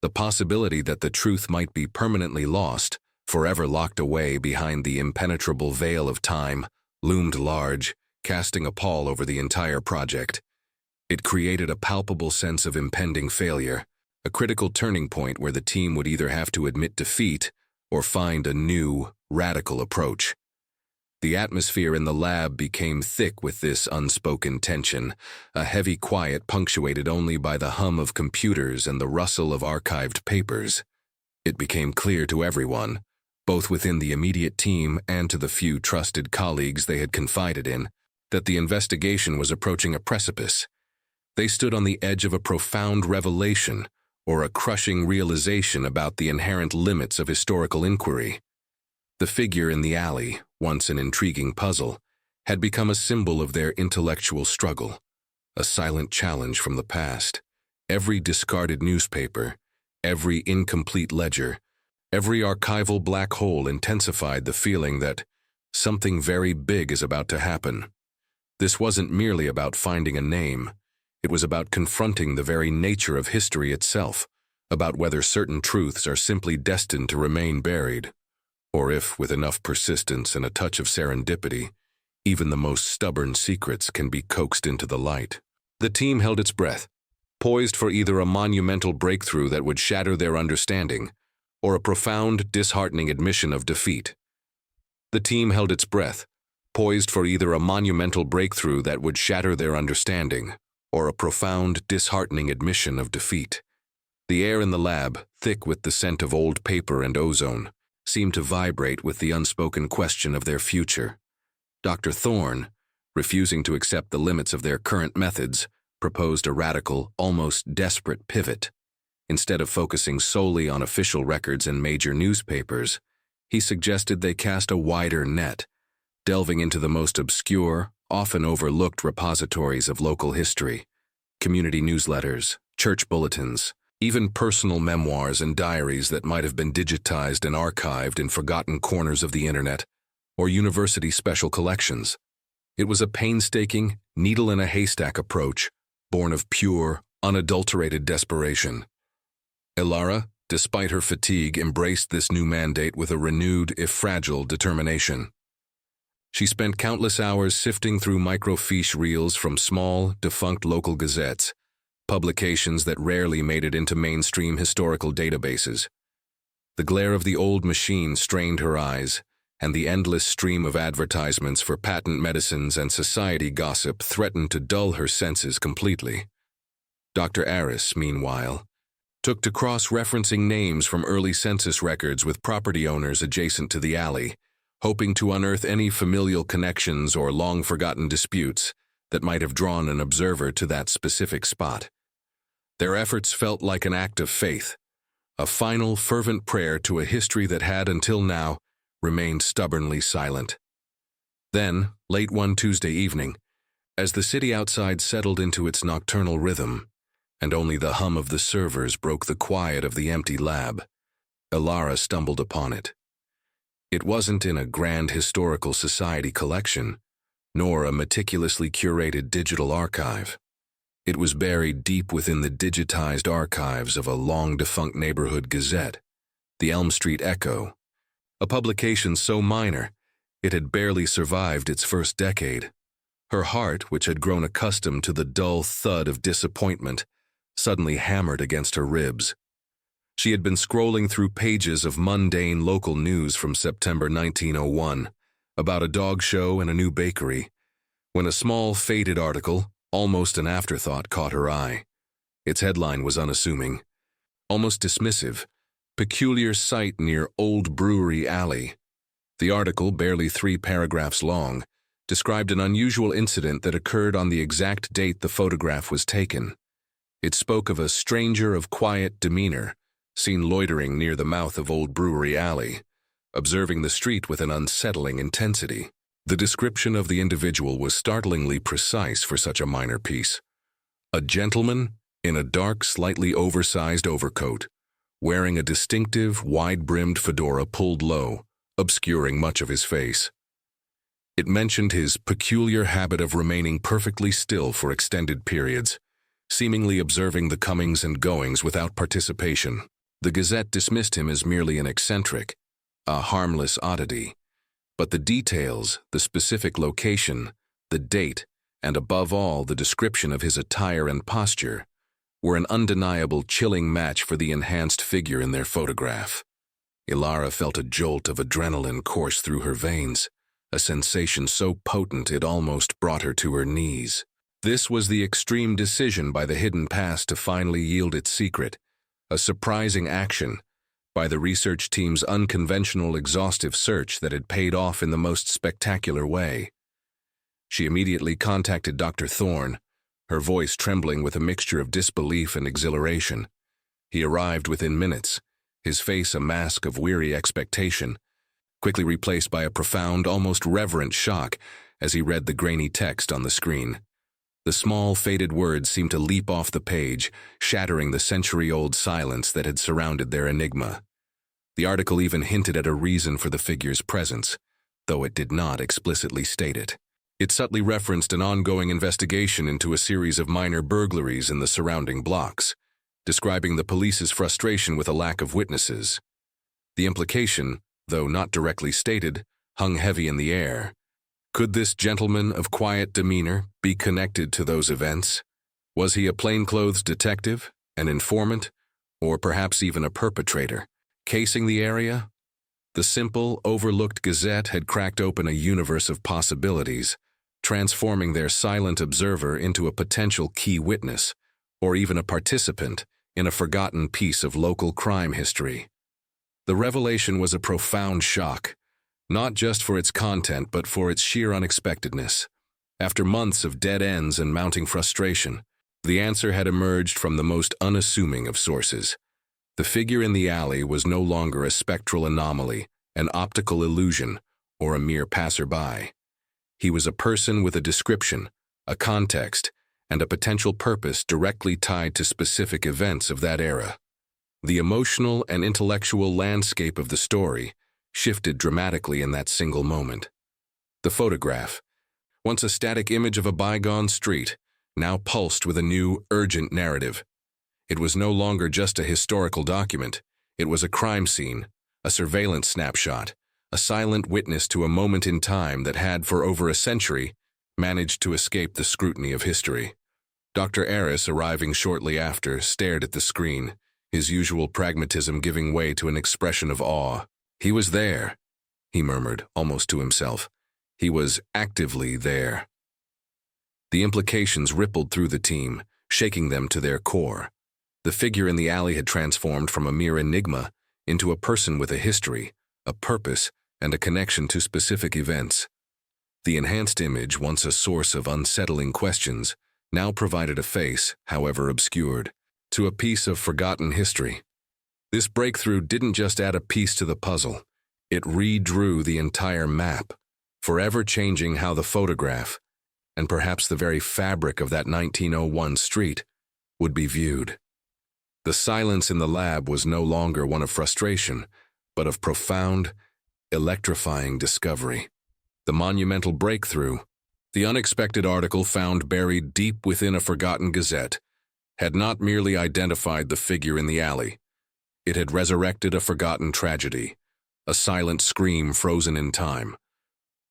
The possibility that the truth might be permanently lost, forever locked away behind the impenetrable veil of time, loomed large, casting a pall over the entire project. It created a palpable sense of impending failure, a critical turning point where the team would either have to admit defeat or find a new, radical approach. The atmosphere in the lab became thick with this unspoken tension, a heavy quiet punctuated only by the hum of computers and the rustle of archived papers. It became clear to everyone, both within the immediate team and to the few trusted colleagues they had confided in, that the investigation was approaching a precipice. They stood on the edge of a profound revelation, or a crushing realization about the inherent limits of historical inquiry. The figure in the alley, once an intriguing puzzle, had become a symbol of their intellectual struggle, a silent challenge from the past. Every discarded newspaper, every incomplete ledger, every archival black hole intensified the feeling that something very big is about to happen. This wasn't merely about finding a name. It was about confronting the very nature of history itself, about whether certain truths are simply destined to remain buried, or if, with enough persistence and a touch of serendipity, even the most stubborn secrets can be coaxed into the light. The team held its breath, poised for either a monumental breakthrough that would shatter their understanding, or a profound, disheartening admission of defeat. The team held its breath, poised for either a monumental breakthrough that would shatter their understanding, or a profound, disheartening admission of defeat. The air in the lab, thick with the scent of old paper and ozone, seemed to vibrate with the unspoken question of their future. Dr. Thorne, refusing to accept the limits of their current methods, proposed a radical, almost desperate pivot. Instead of focusing solely on official records and major newspapers, he suggested they cast a wider net, delving into the most obscure, often overlooked repositories of local history, community newsletters, church bulletins, even personal memoirs and diaries that might have been digitized and archived in forgotten corners of the internet, or university special collections. It was a painstaking, needle-in-a-haystack approach, born of pure, unadulterated desperation. Ilara, despite her fatigue, embraced this new mandate with a renewed, if fragile, determination. She spent countless hours sifting through microfiche reels from small, defunct local gazettes, publications that rarely made it into mainstream historical databases. The glare of the old machine strained her eyes, and the endless stream of advertisements for patent medicines and society gossip threatened to dull her senses completely. Dr. Aris, meanwhile, took to cross-referencing names from early census records with property owners adjacent to the alley, hoping to unearth any familial connections or long-forgotten disputes that might have drawn an observer to that specific spot. Their efforts felt like an act of faith, a final, fervent prayer to a history that had, until now, remained stubbornly silent. Then, late one Tuesday evening, as the city outside settled into its nocturnal rhythm, and only the hum of the servers broke the quiet of the empty lab, Ilara stumbled upon it. It wasn't in a grand historical society collection, nor a meticulously curated digital archive. It was buried deep within the digitized archives of a long-defunct neighborhood gazette, the Elm Street Echo, a publication so minor it had barely survived its first decade. Her heart, which had grown accustomed to the dull thud of disappointment, suddenly hammered against her ribs. She had been scrolling through pages of mundane local news from September 1901, about a dog show and a new bakery, when a small, faded article, almost an afterthought, caught her eye. Its headline was unassuming, almost dismissive: "Peculiar sight near Old Brewery Alley." The article, barely 3 paragraphs long, described an unusual incident that occurred on the exact date the photograph was taken. It spoke of a stranger of quiet demeanor, seen loitering near the mouth of Old Brewery Alley, observing the street with an unsettling intensity. The description of the individual was startlingly precise for such a minor piece. A gentleman in a dark, slightly oversized overcoat, wearing a distinctive, wide-brimmed fedora pulled low, obscuring much of his face. It mentioned his peculiar habit of remaining perfectly still for extended periods, seemingly observing the comings and goings without participation. The Gazette dismissed him as merely an eccentric, a harmless oddity. But the details, the specific location, the date, and above all, the description of his attire and posture, were an undeniable chilling match for the enhanced figure in their photograph. Ilara felt a jolt of adrenaline course through her veins, a sensation so potent it almost brought her to her knees. This was the extreme decision by the hidden past to finally yield its secret, a surprising action by the research team's unconventional, exhaustive search that had paid off in the most spectacular way. She immediately contacted Dr. Thorne, her voice trembling with a mixture of disbelief and exhilaration. He arrived within minutes, his face a mask of weary expectation, quickly replaced by a profound, almost reverent shock as he read the grainy text on the screen. The small, faded words seemed to leap off the page, shattering the century-old silence that had surrounded their enigma. The article even hinted at a reason for the figure's presence, though it did not explicitly state it. It subtly referenced an ongoing investigation into a series of minor burglaries in the surrounding blocks, describing the police's frustration with a lack of witnesses. The implication, though not directly stated, hung heavy in the air. Could this gentleman of quiet demeanor be connected to those events? Was he a plainclothes detective, an informant, or perhaps even a perpetrator, casing the area? The simple, overlooked Gazette had cracked open a universe of possibilities, transforming their silent observer into a potential key witness, or even a participant in a forgotten piece of local crime history. The revelation was a profound shock, not just for its content but for its sheer unexpectedness. After months of dead ends and mounting frustration, the answer had emerged from the most unassuming of sources. The figure in the alley was no longer a spectral anomaly, an optical illusion, or a mere passerby. He was a person with a description, a context, and a potential purpose directly tied to specific events of that era. The emotional and intellectual landscape of the story shifted dramatically in that single moment. The photograph, once a static image of a bygone street, now pulsed with a new, urgent narrative. It was no longer just a historical document. It was a crime scene, a surveillance snapshot, a silent witness to a moment in time that had, for over a century, managed to escape the scrutiny of history. Dr. Aris, arriving shortly after, stared at the screen, his usual pragmatism giving way to an expression of awe. He was there, he murmured, almost to himself. He was actively there. The implications rippled through the team, shaking them to their core. The figure in the alley had transformed from a mere enigma into a person with a history, a purpose, and a connection to specific events. The enhanced image, once a source of unsettling questions, now provided a face, however obscured, to a piece of forgotten history. This breakthrough didn't just add a piece to the puzzle. It redrew the entire map, forever changing how the photograph, and perhaps the very fabric of that 1901 street, would be viewed. The silence in the lab was no longer one of frustration, but of profound, electrifying discovery. The monumental breakthrough, the unexpected article found buried deep within a forgotten Gazette, had not merely identified the figure in the alley. It had resurrected a forgotten tragedy, a silent scream frozen in time.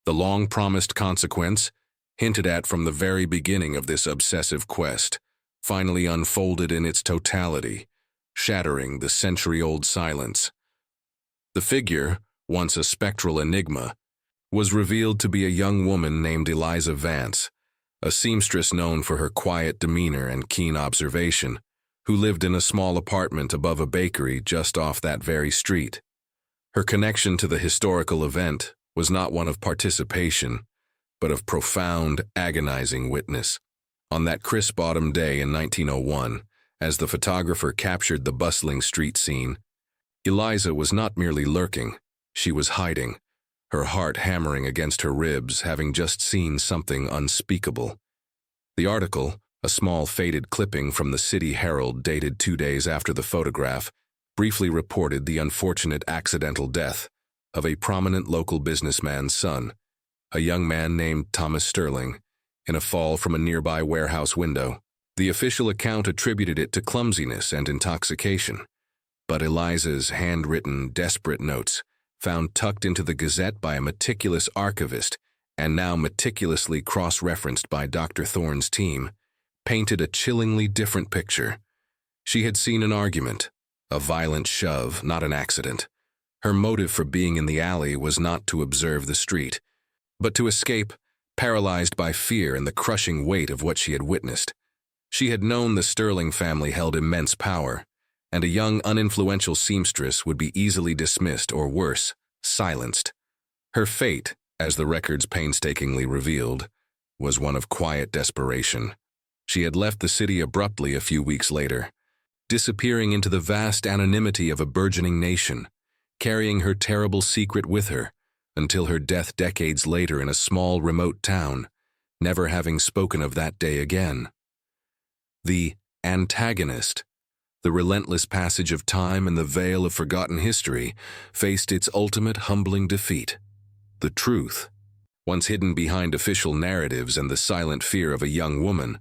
The long-promised consequence, hinted at from the very beginning of this obsessive quest, finally unfolded in its totality, shattering the century-old silence. The figure, once a spectral enigma, was revealed to be a young woman named Eliza Vance, a seamstress known for her quiet demeanor and keen observation, who lived in a small apartment above a bakery just off that very street. Her connection to the historical event was not one of participation, but of profound, agonizing witness. On that crisp autumn day in 1901, as the photographer captured the bustling street scene, Eliza was not merely lurking, she was hiding, her heart hammering against her ribs, having just seen something unspeakable. The article, A small faded clipping from the City Herald dated 2 days after the photograph briefly reported the unfortunate accidental death of a prominent local businessman's son, a young man named Thomas Sterling, in a fall from a nearby warehouse window. The official account attributed it to clumsiness and intoxication, but Eliza's handwritten, desperate notes, found tucked into the Gazette by a meticulous archivist and now meticulously cross-referenced by Dr. Thorne's team, painted a chillingly different picture. She had seen an argument, a violent shove, not an accident. Her motive for being in the alley was not to observe the street, but to escape, paralyzed by fear and the crushing weight of what she had witnessed. She had known the Sterling family held immense power, and a young, uninfluential seamstress would be easily dismissed or worse, silenced. Her fate, as the records painstakingly revealed, was one of quiet desperation. She had left the city abruptly a few weeks later, disappearing into the vast anonymity of a burgeoning nation, carrying her terrible secret with her until her death decades later in a small, remote town, never having spoken of that day again. The antagonist, the relentless passage of time and the veil of forgotten history, faced its ultimate humbling defeat. The truth, once hidden behind official narratives and the silent fear of a young woman,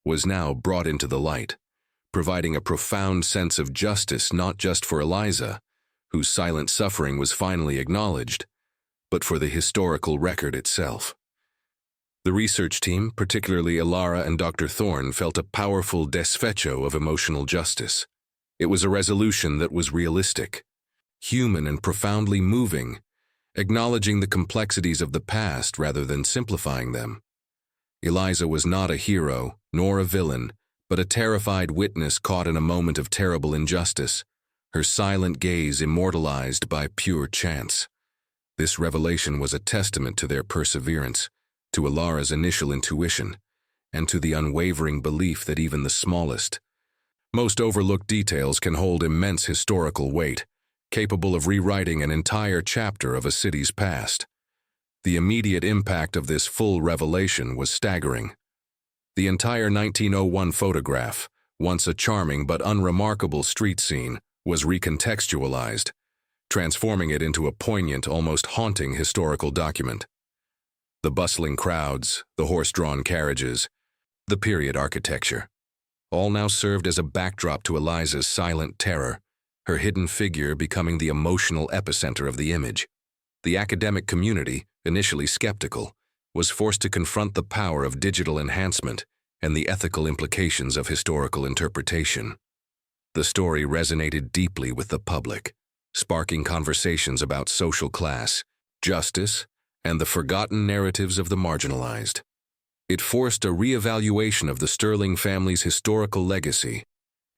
was now brought into the light, providing a profound sense of justice not just for Eliza, whose silent suffering was finally acknowledged, but for the historical record itself. The research team, particularly Ilara and Dr. Thorne, felt a powerful desfecho of emotional justice. It was a resolution that was realistic, human and profoundly moving, acknowledging the complexities of the past rather than simplifying them. Eliza was not a hero, nor a villain, but a terrified witness caught in a moment of terrible injustice, her silent gaze immortalized by pure chance. This revelation was a testament to their perseverance, to Ilara's initial intuition, and to the unwavering belief that even the smallest, most overlooked details can hold immense historical weight, capable of rewriting an entire chapter of a city's past. The immediate impact of this full revelation was staggering. The entire 1901 photograph, once a charming but unremarkable street scene, was recontextualized, transforming it into a poignant, almost haunting historical document. The bustling crowds, the horse-drawn carriages, the period architecture, all now served as a backdrop to Eliza's silent terror, her hidden figure becoming the emotional epicenter of the image. The academic community, initially skeptical, was forced to confront the power of digital enhancement and the ethical implications of historical interpretation. The story resonated deeply with the public, sparking conversations about social class, justice, and the forgotten narratives of the marginalized. It forced a reevaluation of the Sterling family's historical legacy,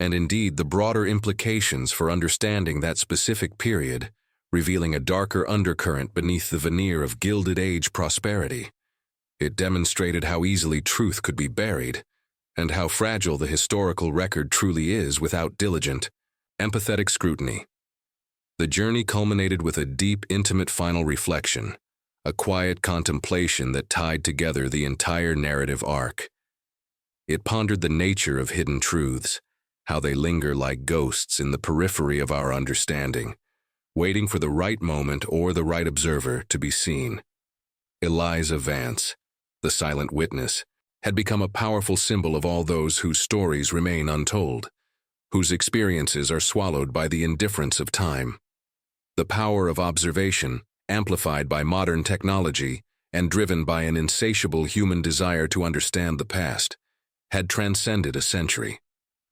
and indeed the broader implications for understanding that specific period, revealing a darker undercurrent beneath the veneer of Gilded Age prosperity. It demonstrated how easily truth could be buried, and how fragile the historical record truly is without diligent, empathetic scrutiny. The journey culminated with a deep, intimate final reflection, a quiet contemplation that tied together the entire narrative arc. It pondered the nature of hidden truths, how they linger like ghosts in the periphery of our understanding, waiting for the right moment or the right observer to be seen. Eliza Vance, the silent witness, had become a powerful symbol of all those whose stories remain untold, whose experiences are swallowed by the indifference of time. The power of observation, amplified by modern technology and driven by an insatiable human desire to understand the past, had transcended a century.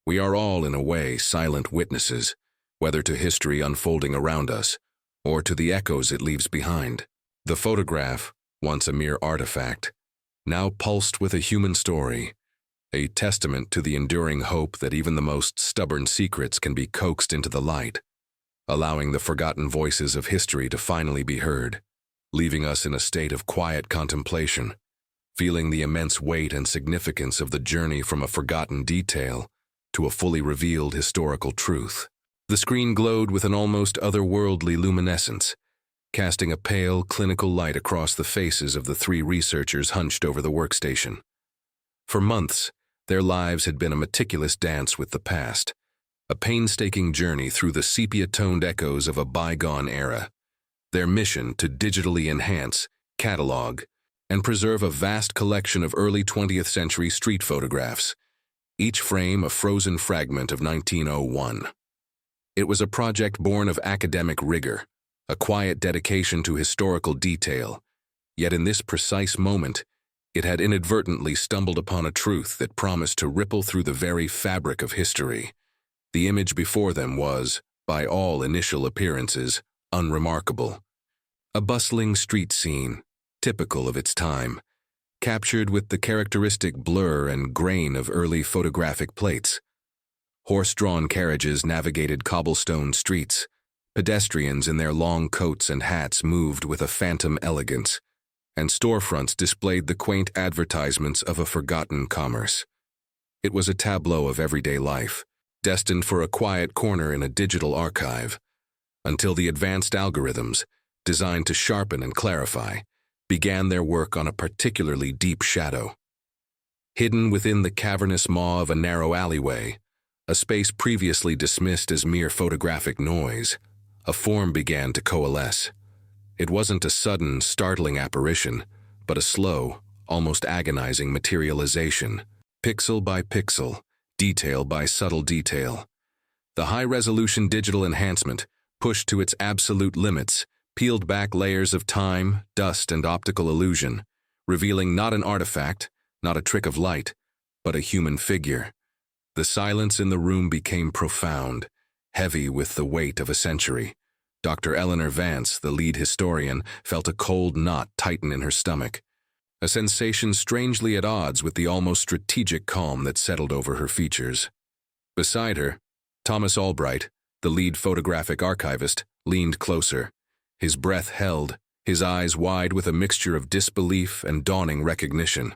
We are all, in a way, silent witnesses, whether to history unfolding around us or to the echoes it leaves behind. The photograph, once a mere artifact, now pulsed with a human story, a testament to the enduring hope that even the most stubborn secrets can be coaxed into the light, allowing the forgotten voices of history to finally be heard, leaving us in a state of quiet contemplation, feeling the immense weight and significance of the journey from a forgotten detail to a fully revealed historical truth. The screen glowed with an almost otherworldly luminescence, casting a pale, clinical light across the faces of the three researchers hunched over the workstation. For months, Their lives had been a meticulous dance with the past, a painstaking journey through the sepia-toned echoes of a bygone era. Their mission to digitally enhance, catalog, and preserve a vast collection of early 20th century street photographs, each frame a frozen fragment of 1901. It was a project born of academic rigor, a quiet dedication to historical detail, yet in this precise moment, it had inadvertently stumbled upon a truth that promised to ripple through the very fabric of history. The image before them was, by all initial appearances, unremarkable. A bustling street scene, typical of its time, captured with the characteristic blur and grain of early photographic plates. Horse-drawn carriages navigated cobblestone streets. Pedestrians in their long coats and hats moved with a phantom elegance, and storefronts displayed the quaint advertisements of a forgotten commerce. It was a tableau of everyday life, destined for a quiet corner in a digital archive, until the advanced algorithms, designed to sharpen and clarify, began their work on a particularly deep shadow. Hidden within the cavernous maw of a narrow alleyway, a space previously dismissed as mere photographic noise, a form began to coalesce. It wasn't a sudden, startling apparition, but a slow, almost agonizing materialization, pixel by pixel, detail by subtle detail. The high-resolution digital enhancement, pushed to its absolute limits, peeled back layers of time, dust, and optical illusion, revealing not an artifact, not a trick of light, but a human figure. The silence in the room became profound, heavy with the weight of a century. Dr. Eleanor Vance, the lead historian, felt a cold knot tighten in her stomach, a sensation strangely at odds with the almost strategic calm that settled over her features. Beside her, Thomas Albright, the lead photographic archivist, leaned closer, his breath held, his eyes wide with a mixture of disbelief and dawning recognition.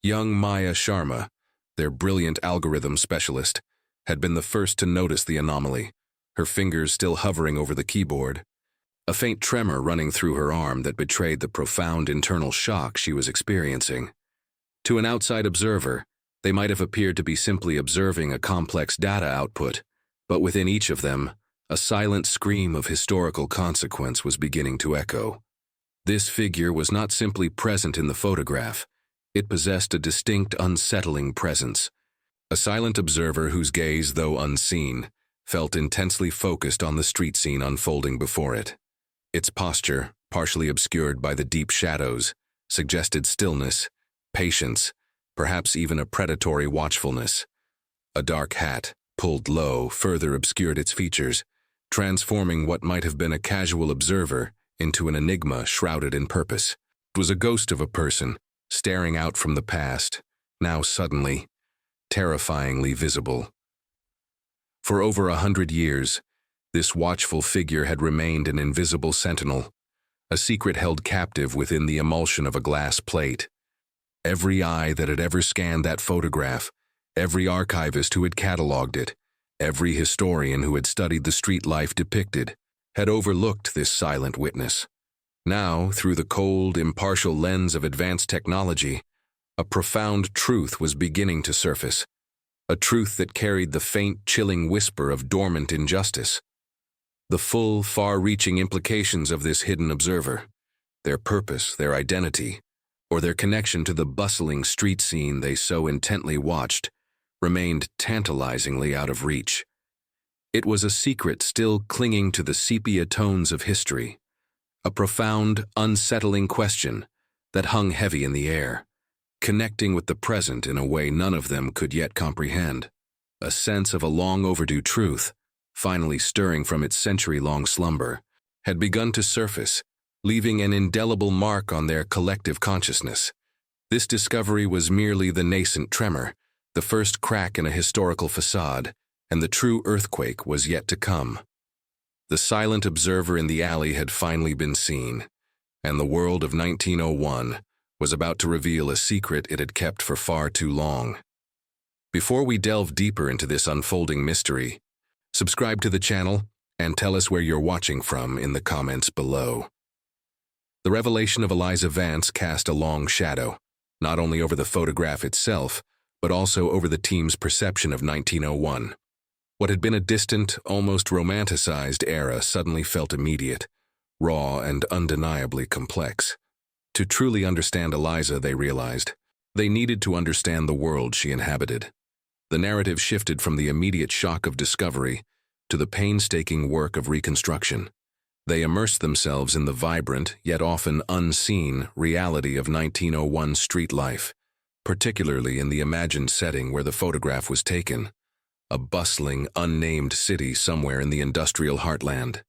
Young Maya Sharma, their brilliant algorithm specialist, had been the first to notice the anomaly, her fingers still hovering over the keyboard, a faint tremor running through her arm that betrayed the profound internal shock she was experiencing. To an outside observer, they might have appeared to be simply observing a complex data output, but within each of them, a silent scream of historical consequence was beginning to echo. This figure was not simply present in the photograph, it possessed a distinct, unsettling presence. A silent observer whose gaze, though unseen, felt intensely focused on the street scene unfolding before it. Its posture, partially obscured by the deep shadows, suggested stillness, patience, perhaps even a predatory watchfulness. A dark hat, pulled low, further obscured its features, transforming what might have been a casual observer into an enigma shrouded in purpose. It was a ghost of a person, staring out from the past, now suddenly, terrifyingly visible. For over 100 years, this watchful figure had remained an invisible sentinel, a secret held captive within the emulsion of a glass plate. Every eye that had ever scanned that photograph, every archivist who had catalogued it, every historian who had studied the street life depicted, had overlooked this silent witness. Now, through the cold, impartial lens of advanced technology, a profound truth was beginning to surface, a truth that carried the faint, chilling whisper of dormant injustice. The full, far-reaching implications of this hidden observer, their purpose, their identity, or their connection to the bustling street scene they so intently watched, remained tantalizingly out of reach. It was a secret still clinging to the sepia tones of history, a profound, unsettling question that hung heavy in the air, connecting with the present in a way none of them could yet comprehend. A sense of a long-overdue truth, finally stirring from its century-long slumber, had begun to surface, leaving an indelible mark on their collective consciousness. This discovery was merely the nascent tremor, the first crack in a historical facade, and the true earthquake was yet to come. The silent observer in the alley had finally been seen, and the world of 1901 was about to reveal a secret it had kept for far too long. Before we delve deeper into this unfolding mystery, subscribe to the channel and tell us where you're watching from in the comments below. The revelation of Eliza Vance cast a long shadow, not only over the photograph itself, but also over the team's perception of 1901. What had been a distant, almost romanticized era suddenly felt immediate, raw, and undeniably complex. To truly understand Eliza, they realized, they needed to understand the world she inhabited. The narrative shifted from the immediate shock of discovery to the painstaking work of reconstruction. They immersed themselves in the vibrant, yet often unseen, reality of 1901 street life, particularly in the imagined setting where the photograph was taken, a bustling, unnamed city somewhere in the industrial heartland.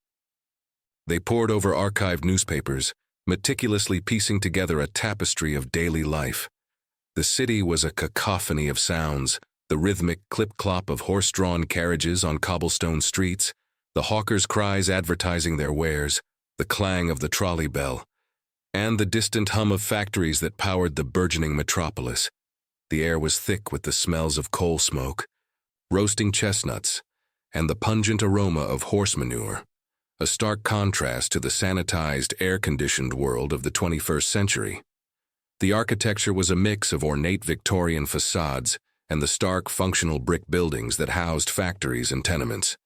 They pored over archived newspapers, meticulously piecing together a tapestry of daily life. The city was a cacophony of sounds, the rhythmic clip-clop of horse-drawn carriages on cobblestone streets, the hawkers' cries advertising their wares, the clang of the trolley bell, and the distant hum of factories that powered the burgeoning metropolis. The air was thick with the smells of coal smoke, roasting chestnuts, and the pungent aroma of horse manure, a stark contrast to the sanitized, air-conditioned world of the 21st century. The architecture was a mix of ornate Victorian facades and the stark, functional brick buildings that housed factories and tenements.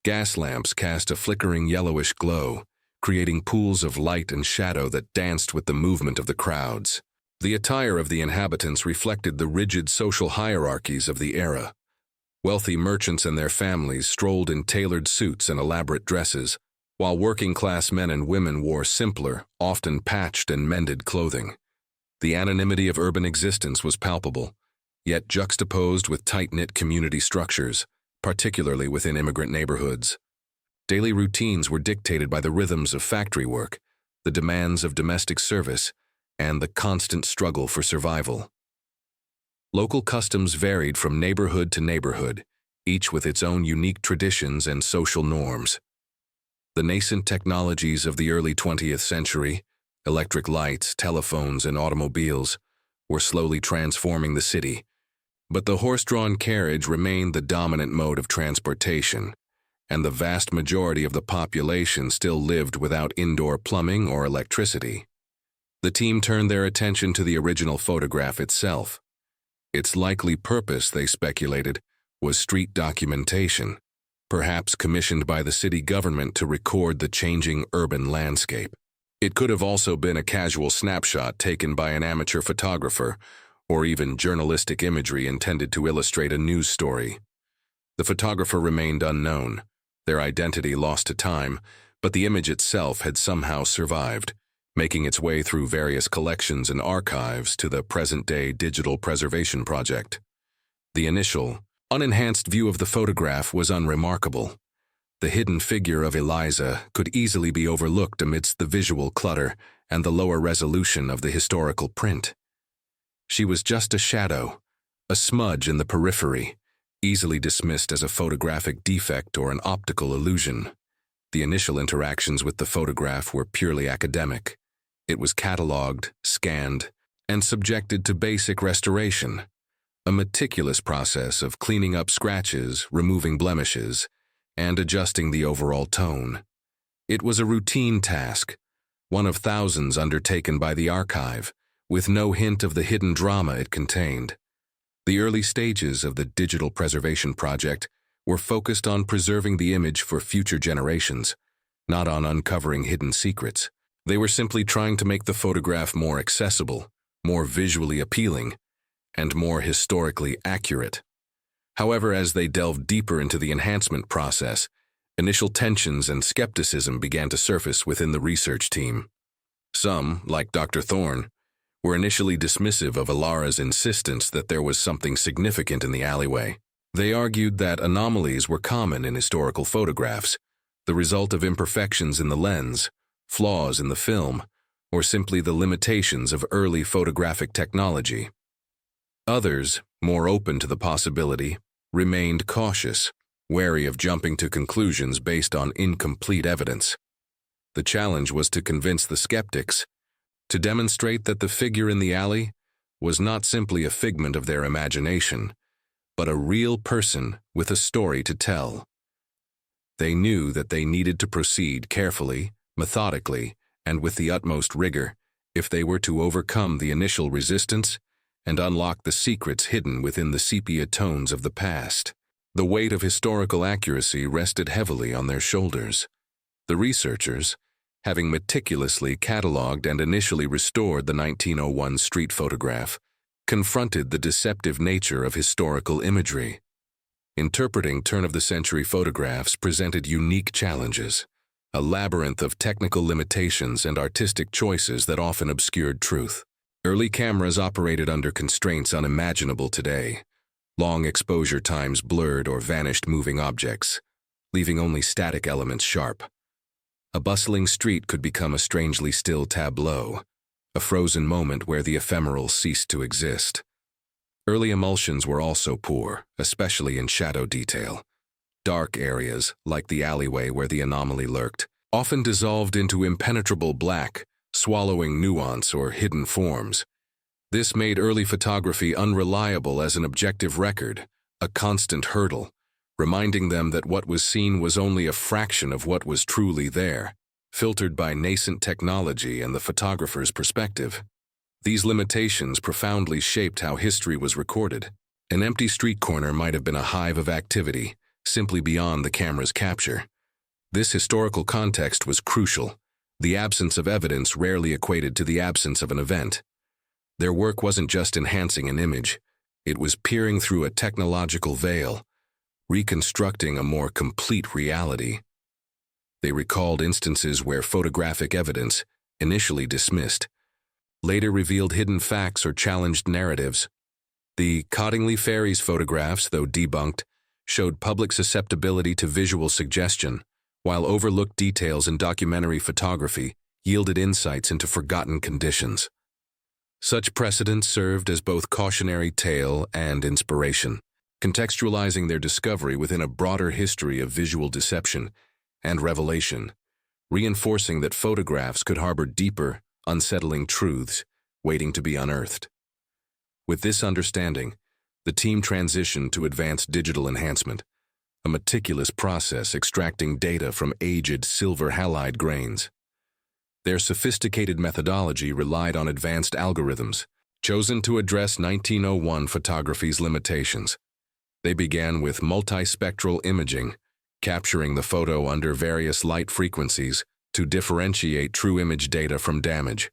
Gas lamps cast a flickering yellowish glow, creating pools of light and shadow that danced with the movement of the crowds. The attire of the inhabitants reflected the rigid social hierarchies of the era. Wealthy merchants and their families strolled in tailored suits and elaborate dresses, while working-class men and women wore simpler, often patched and mended clothing. The anonymity of urban existence was palpable, yet juxtaposed with tight-knit community structures, particularly within immigrant neighborhoods. Daily routines were dictated by the rhythms of factory work, the demands of domestic service, and the constant struggle for survival. Local customs varied from neighborhood to neighborhood, each with its own unique traditions and social norms. The nascent technologies of the early 20th century, electric lights, telephones, and automobiles, were slowly transforming the city, but the horse-drawn carriage remained the dominant mode of transportation, and the vast majority of the population still lived without indoor plumbing or electricity. The team turned their attention to the original photograph itself. Its likely purpose, they speculated, was street documentation, perhaps commissioned by the city government to record the changing urban landscape. It could have also been a casual snapshot taken by an amateur photographer, or even journalistic imagery intended to illustrate a news story. The photographer remained unknown, their identity lost to time, but the image itself had somehow survived, making its way through various collections and archives to the present-day Digital Preservation Project. The initial, unenhanced view of the photograph was unremarkable. The hidden figure of Eliza could easily be overlooked amidst the visual clutter and the lower resolution of the historical print. She was just a shadow, a smudge in the periphery, easily dismissed as a photographic defect or an optical illusion. The initial interactions with the photograph were purely academic. It was catalogued, scanned, and subjected to basic restoration, a meticulous process of cleaning up scratches, removing blemishes, and adjusting the overall tone. It was a routine task, one of thousands undertaken by the archive, with no hint of the hidden drama it contained. The early stages of the Digital Preservation Project were focused on preserving the image for future generations, not on uncovering hidden secrets. They were simply trying to make the photograph more accessible, more visually appealing, and more historically accurate. However, as they delved deeper into the enhancement process, initial tensions and skepticism began to surface within the research team. Some, like Dr. Thorne, were initially dismissive of Elara's insistence that there was something significant in the alleyway. They argued that anomalies were common in historical photographs, the result of imperfections in the lens, flaws in the film, or simply the limitations of early photographic technology. Others, more open to the possibility, remained cautious, wary of jumping to conclusions based on incomplete evidence. The challenge was to convince the skeptics, to demonstrate that the figure in the alley was not simply a figment of their imagination, but a real person with a story to tell. They knew that they needed to proceed carefully, methodically, and with the utmost rigor if they were to overcome the initial resistance and unlock the secrets hidden within the sepia tones of the past. The weight of historical accuracy rested heavily on their shoulders. The researchers, having meticulously catalogued and initially restored the 1901 street photograph, confronted the deceptive nature of historical imagery. Interpreting turn-of-the-century photographs presented unique challenges, a labyrinth of technical limitations and artistic choices that often obscured truth. Early cameras operated under constraints unimaginable today. Long exposure times blurred or vanished moving objects, leaving only static elements sharp. A bustling street could become a strangely still tableau, a frozen moment where the ephemeral ceased to exist. Early emulsions were also poor, especially in shadow detail. Dark areas, like the alleyway where the anomaly lurked, often dissolved into impenetrable black, swallowing nuance or hidden forms. This made early photography unreliable as an objective record, a constant hurdle, reminding them that what was seen was only a fraction of what was truly there, filtered by nascent technology and the photographer's perspective. These limitations profoundly shaped how history was recorded. An empty street corner might have been a hive of activity, simply beyond the camera's capture. This historical context was crucial. The absence of evidence rarely equated to the absence of an event. Their work wasn't just enhancing an image, it was peering through a technological veil, reconstructing a more complete reality. They recalled instances where photographic evidence, initially dismissed, later revealed hidden facts or challenged narratives. The Cottingley Ferries photographs, though debunked, showed public susceptibility to visual suggestion, while overlooked details in documentary photography yielded insights into forgotten conditions. Such precedents served as both cautionary tale and inspiration, contextualizing their discovery within a broader history of visual deception and revelation, reinforcing that photographs could harbor deeper, unsettling truths waiting to be unearthed. With this understanding, the team transitioned to advanced digital enhancement, a meticulous process extracting data from aged silver halide grains. Their sophisticated methodology relied on advanced algorithms, chosen to address 1901 photography's limitations. They began with multispectral imaging, capturing the photo under various light frequencies to differentiate true image data from damage.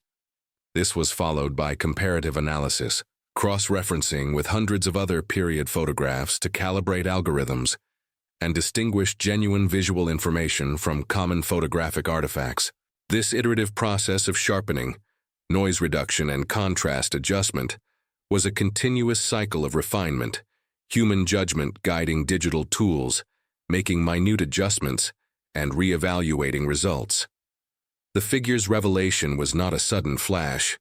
This was followed by comparative analysis, cross-referencing with hundreds of other period photographs to calibrate algorithms and distinguish genuine visual information from common photographic artifacts. This iterative process of sharpening, noise reduction, and contrast adjustment was a continuous cycle of refinement, human judgment guiding digital tools, making minute adjustments, and re-evaluating results. The figure's revelation was not a sudden flash,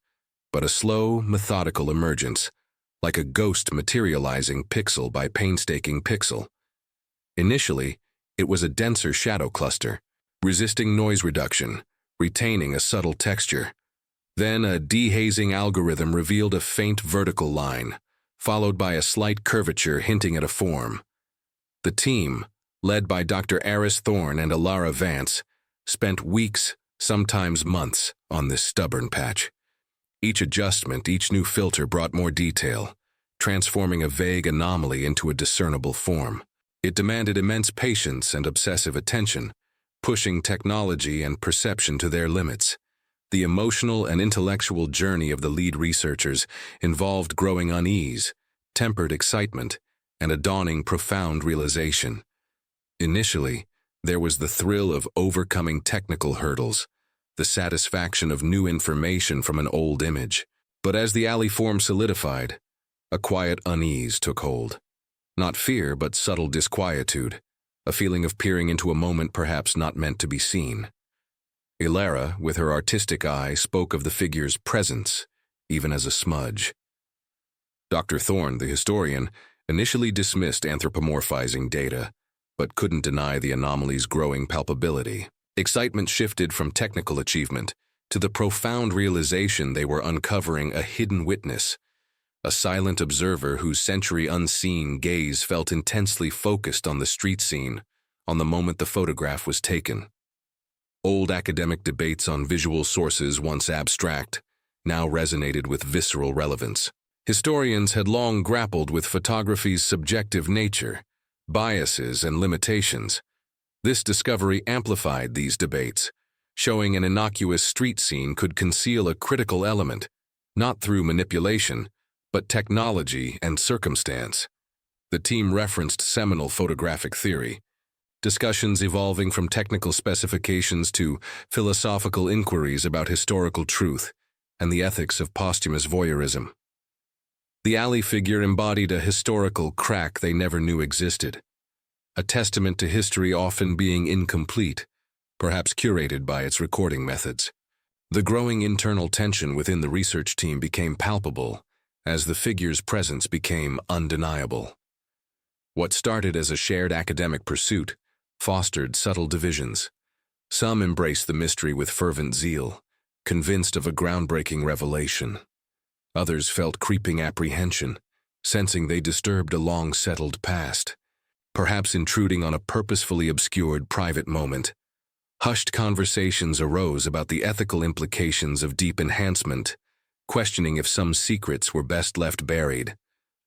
but a slow, methodical emergence, like a ghost materializing pixel by painstaking pixel. Initially, it was a denser shadow cluster, resisting noise reduction, retaining a subtle texture. Then a dehazing algorithm revealed a faint vertical line, followed by a slight curvature hinting at a form. The team, led by Dr. Aris Thorne and Alara Vance, spent weeks, sometimes months, on this stubborn patch. Each adjustment, each new filter brought more detail, transforming a vague anomaly into a discernible form. It demanded immense patience and obsessive attention, pushing technology and perception to their limits. The emotional and intellectual journey of the lead researchers involved growing unease, tempered excitement, and a dawning profound realization. Initially, there was the thrill of overcoming technical hurdles, the satisfaction of new information from an old image. But as the alley form solidified, a quiet unease took hold. Not fear, but subtle disquietude, a feeling of peering into a moment perhaps not meant to be seen. Alara, with her artistic eye, spoke of the figure's presence, even as a smudge. Dr. Thorne, the historian, initially dismissed anthropomorphizing data, but couldn't deny the anomaly's growing palpability. Excitement shifted from technical achievement to the profound realization they were uncovering a hidden witness, a silent observer whose century-unseen gaze felt intensely focused on the street scene, on the moment the photograph was taken. Old academic debates on visual sources, once abstract, now resonated with visceral relevance. Historians had long grappled with photography's subjective nature, biases, and limitations. This discovery amplified these debates, showing an innocuous street scene could conceal a critical element, not through manipulation, but technology and circumstance. The team referenced seminal photographic theory, discussions evolving from technical specifications to philosophical inquiries about historical truth and the ethics of posthumous voyeurism. The alley figure embodied a historical crack they never knew existed, a testament to history often being incomplete, perhaps curated by its recording methods. The growing internal tension within the research team became palpable as the figure's presence became undeniable. What started as a shared academic pursuit fostered subtle divisions. Some embraced the mystery with fervent zeal, convinced of a groundbreaking revelation. Others felt creeping apprehension, sensing they disturbed a long-settled past, perhaps intruding on a purposefully obscured private moment. Hushed conversations arose about the ethical implications of deep enhancement, questioning if some secrets were best left buried.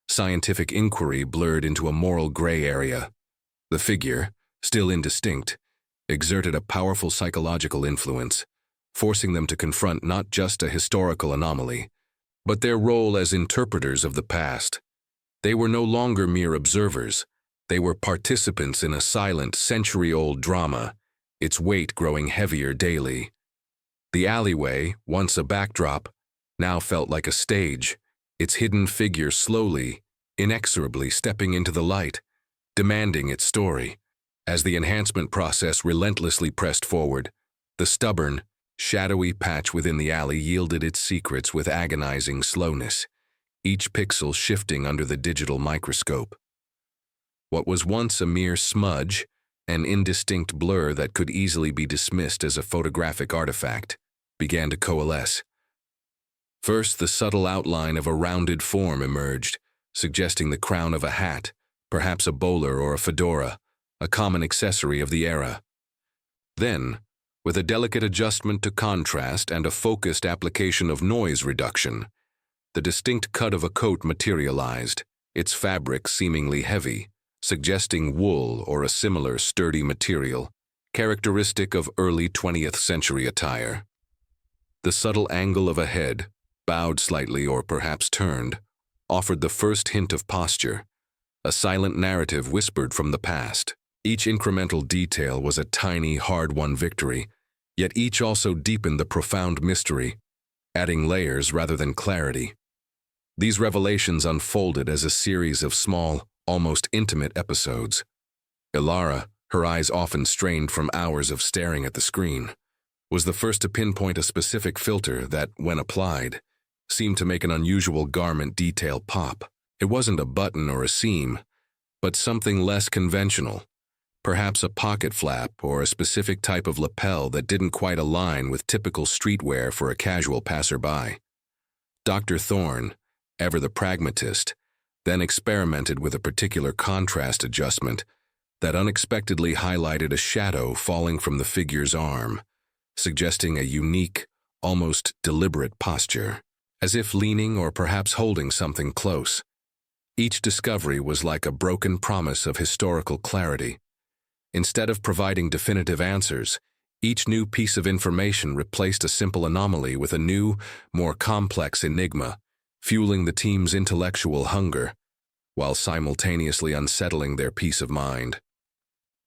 Scientific inquiry blurred into a moral gray area. The figure, still indistinct, exerted a powerful psychological influence, forcing them to confront not just a historical anomaly, but their role as interpreters of the past. They were no longer mere observers. They were participants in a silent, century-old drama, its weight growing heavier daily. The alleyway, once a backdrop, now felt like a stage, its hidden figure slowly, inexorably stepping into the light, demanding its story. As the enhancement process relentlessly pressed forward, the stubborn, shadowy patch within the alley yielded its secrets with agonizing slowness, each pixel shifting under the digital microscope. What was once a mere smudge, an indistinct blur that could easily be dismissed as a photographic artifact, began to coalesce. First, the subtle outline of a rounded form emerged, suggesting the crown of a hat, perhaps a bowler or a fedora, a common accessory of the era. Then, with a delicate adjustment to contrast and a focused application of noise reduction, the distinct cut of a coat materialized, its fabric seemingly heavy, suggesting wool or a similar sturdy material, characteristic of early 20th century attire. The subtle angle of a head, bowed slightly or perhaps turned, offered the first hint of posture, a silent narrative whispered from the past. Each incremental detail was a tiny, hard-won victory, yet each also deepened the profound mystery, adding layers rather than clarity. These revelations unfolded as a series of small, almost intimate episodes. Ilara, her eyes often strained from hours of staring at the screen, was the first to pinpoint a specific filter that, when applied, seemed to make an unusual garment detail pop. It wasn't a button or a seam, but something less conventional. Perhaps a pocket flap or a specific type of lapel that didn't quite align with typical streetwear for a casual passerby. Dr. Thorne, ever the pragmatist, then experimented with a particular contrast adjustment that unexpectedly highlighted a shadow falling from the figure's arm, suggesting a unique, almost deliberate posture, as if leaning or perhaps holding something close. Each discovery was like a broken promise of historical clarity. Instead of providing definitive answers, each new piece of information replaced a simple anomaly with a new, more complex enigma, fueling the team's intellectual hunger, while simultaneously unsettling their peace of mind.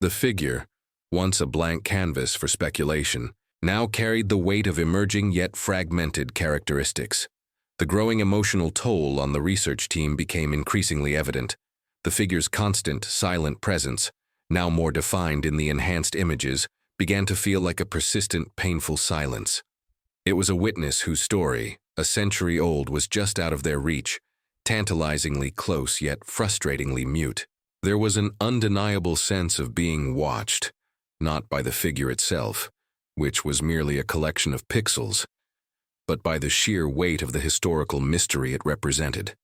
The figure, once a blank canvas for speculation, now carried the weight of emerging yet fragmented characteristics. The growing emotional toll on the research team became increasingly evident. The figure's constant, silent presence, now more defined in the enhanced images, began to feel like a persistent, painful silence. It was a witness whose story, a century old, was just out of their reach, tantalizingly close yet frustratingly mute. There was an undeniable sense of being watched, not by the figure itself, which was merely a collection of pixels, but by the sheer weight of the historical mystery it represented.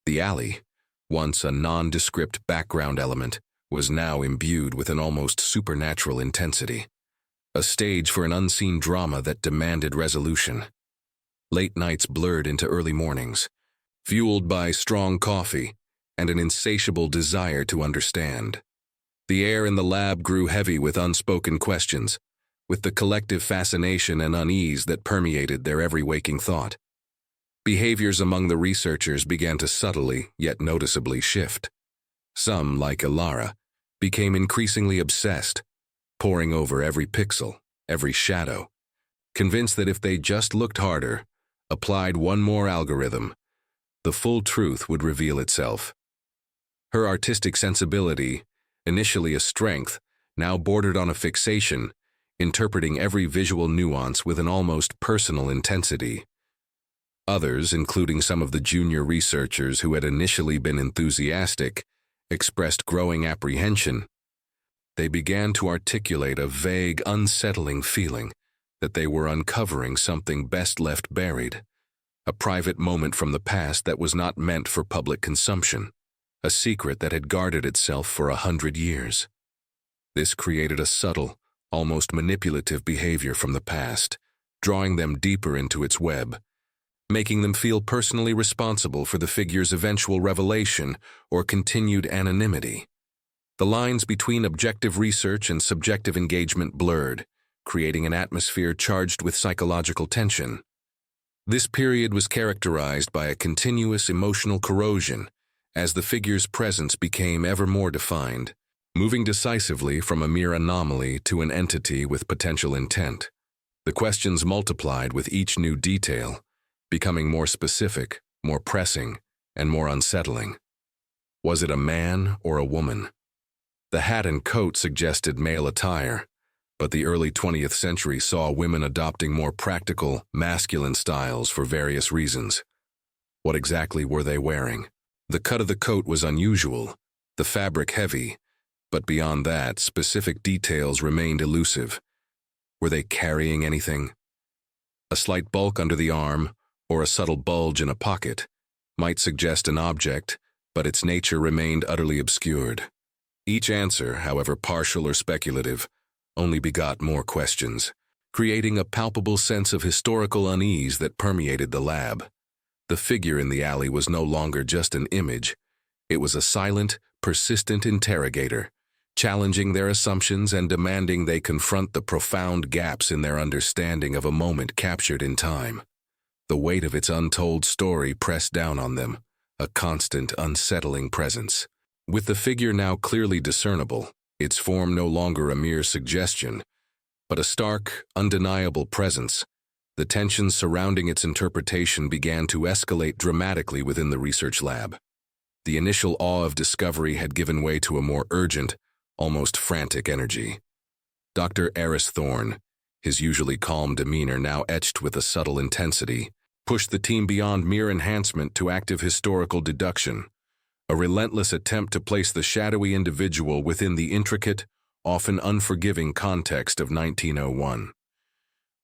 The alley, once a nondescript background element, was now imbued with an almost supernatural intensity, a stage for an unseen drama that demanded resolution. Late nights blurred into early mornings. fueled by strong coffee and an insatiable desire to understand. The air in the lab grew heavy with unspoken questions, with the collective fascination and unease that permeated their every waking thought. Behaviors among the researchers began to subtly, yet noticeably shift. Some, like Ilara, became increasingly obsessed, poring over every pixel, every shadow, convinced that if they just looked harder, applied one more algorithm, the full truth would reveal itself. Her artistic sensibility, initially a strength, now bordered on a fixation, interpreting every visual nuance with an almost personal intensity. Others, including some of the junior researchers who had initially been enthusiastic, expressed growing apprehension. They began to articulate a vague, unsettling feeling that they were uncovering something best left buried, a private moment from the past that was not meant for public consumption, a secret that had guarded itself for 100 years. This created a subtle, almost manipulative behavior from the past, drawing them deeper into its web, making them feel personally responsible for the figure's eventual revelation or continued anonymity. The lines between objective research and subjective engagement blurred, creating an atmosphere charged with psychological tension. This period was characterized by a continuous emotional corrosion as the figure's presence became ever more defined, moving decisively from a mere anomaly to an entity with potential intent. The questions multiplied with each new detail, becoming more specific, more pressing, and more unsettling. Was it a man or a woman? The hat and coat suggested male attire, but the early 20th century saw women adopting more practical, masculine styles for various reasons. What exactly were they wearing? The cut of the coat was unusual, the fabric heavy, but beyond that, specific details remained elusive. Were they carrying anything? A slight bulk under the arm, or a subtle bulge in a pocket, might suggest an object, but its nature remained utterly obscured. Each answer, however partial or speculative, only begot more questions, creating a palpable sense of historical unease that permeated the lab. The figure in the alley was no longer just an image. It was a silent, persistent interrogator, challenging their assumptions and demanding they confront the profound gaps in their understanding of a moment captured in time. The weight of its untold story pressed down on them, a constant, unsettling presence. With the figure now clearly discernible, its form no longer a mere suggestion, but a stark, undeniable presence, the tensions surrounding its interpretation began to escalate dramatically within the research lab. The initial awe of discovery had given way to a more urgent, almost frantic energy. Dr. Eris Thorne, his usually calm demeanor now etched with a subtle intensity, pushed the team beyond mere enhancement to active historical deduction, a relentless attempt to place the shadowy individual within the intricate, often unforgiving context of 1901.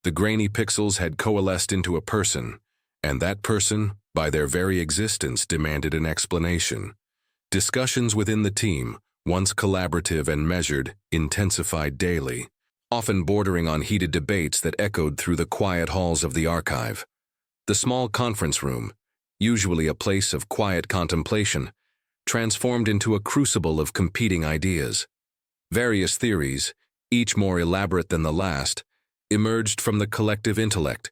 The grainy pixels had coalesced into a person, and that person, by their very existence, demanded an explanation. Discussions within the team, once collaborative and measured, intensified daily, often bordering on heated debates that echoed through the quiet halls of the archive. The small conference room, usually a place of quiet contemplation, transformed into a crucible of competing ideas. Various theories, each more elaborate than the last, emerged from the collective intellect,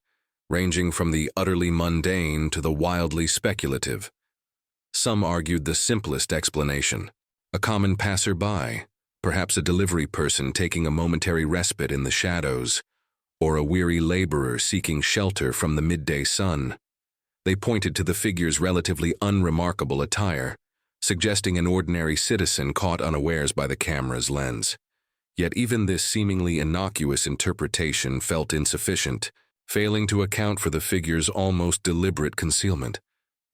ranging from the utterly mundane to the wildly speculative. Some argued the simplest explanation: a common passerby, perhaps a delivery person taking a momentary respite in the shadows, or a weary laborer seeking shelter from the midday sun. They pointed to the figure's relatively unremarkable attire, suggesting an ordinary citizen caught unawares by the camera's lens. Yet even this seemingly innocuous interpretation felt insufficient, failing to account for the figure's almost deliberate concealment,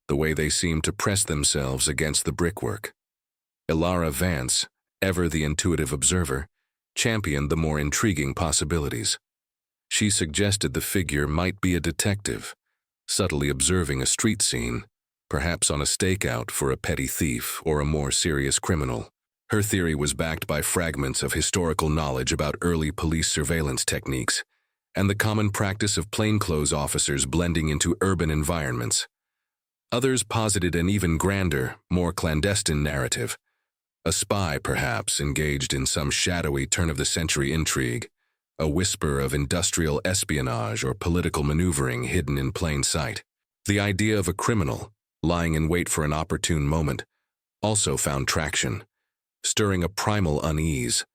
the way they seemed to press themselves against the brickwork. Ilara Vance, ever the intuitive observer, championed the more intriguing possibilities. She suggested the figure might be a detective, subtly observing a street scene, perhaps on a stakeout for a petty thief or a more serious criminal. Her theory was backed by fragments of historical knowledge about early police surveillance techniques and the common practice of plainclothes officers blending into urban environments. Others posited an even grander, more clandestine narrative. A spy, perhaps, engaged in some shadowy turn-of-the-century intrigue, a whisper of industrial espionage or political maneuvering hidden in plain sight. The idea of a criminal, lying in wait for an opportune moment, also found traction, stirring a primal unease.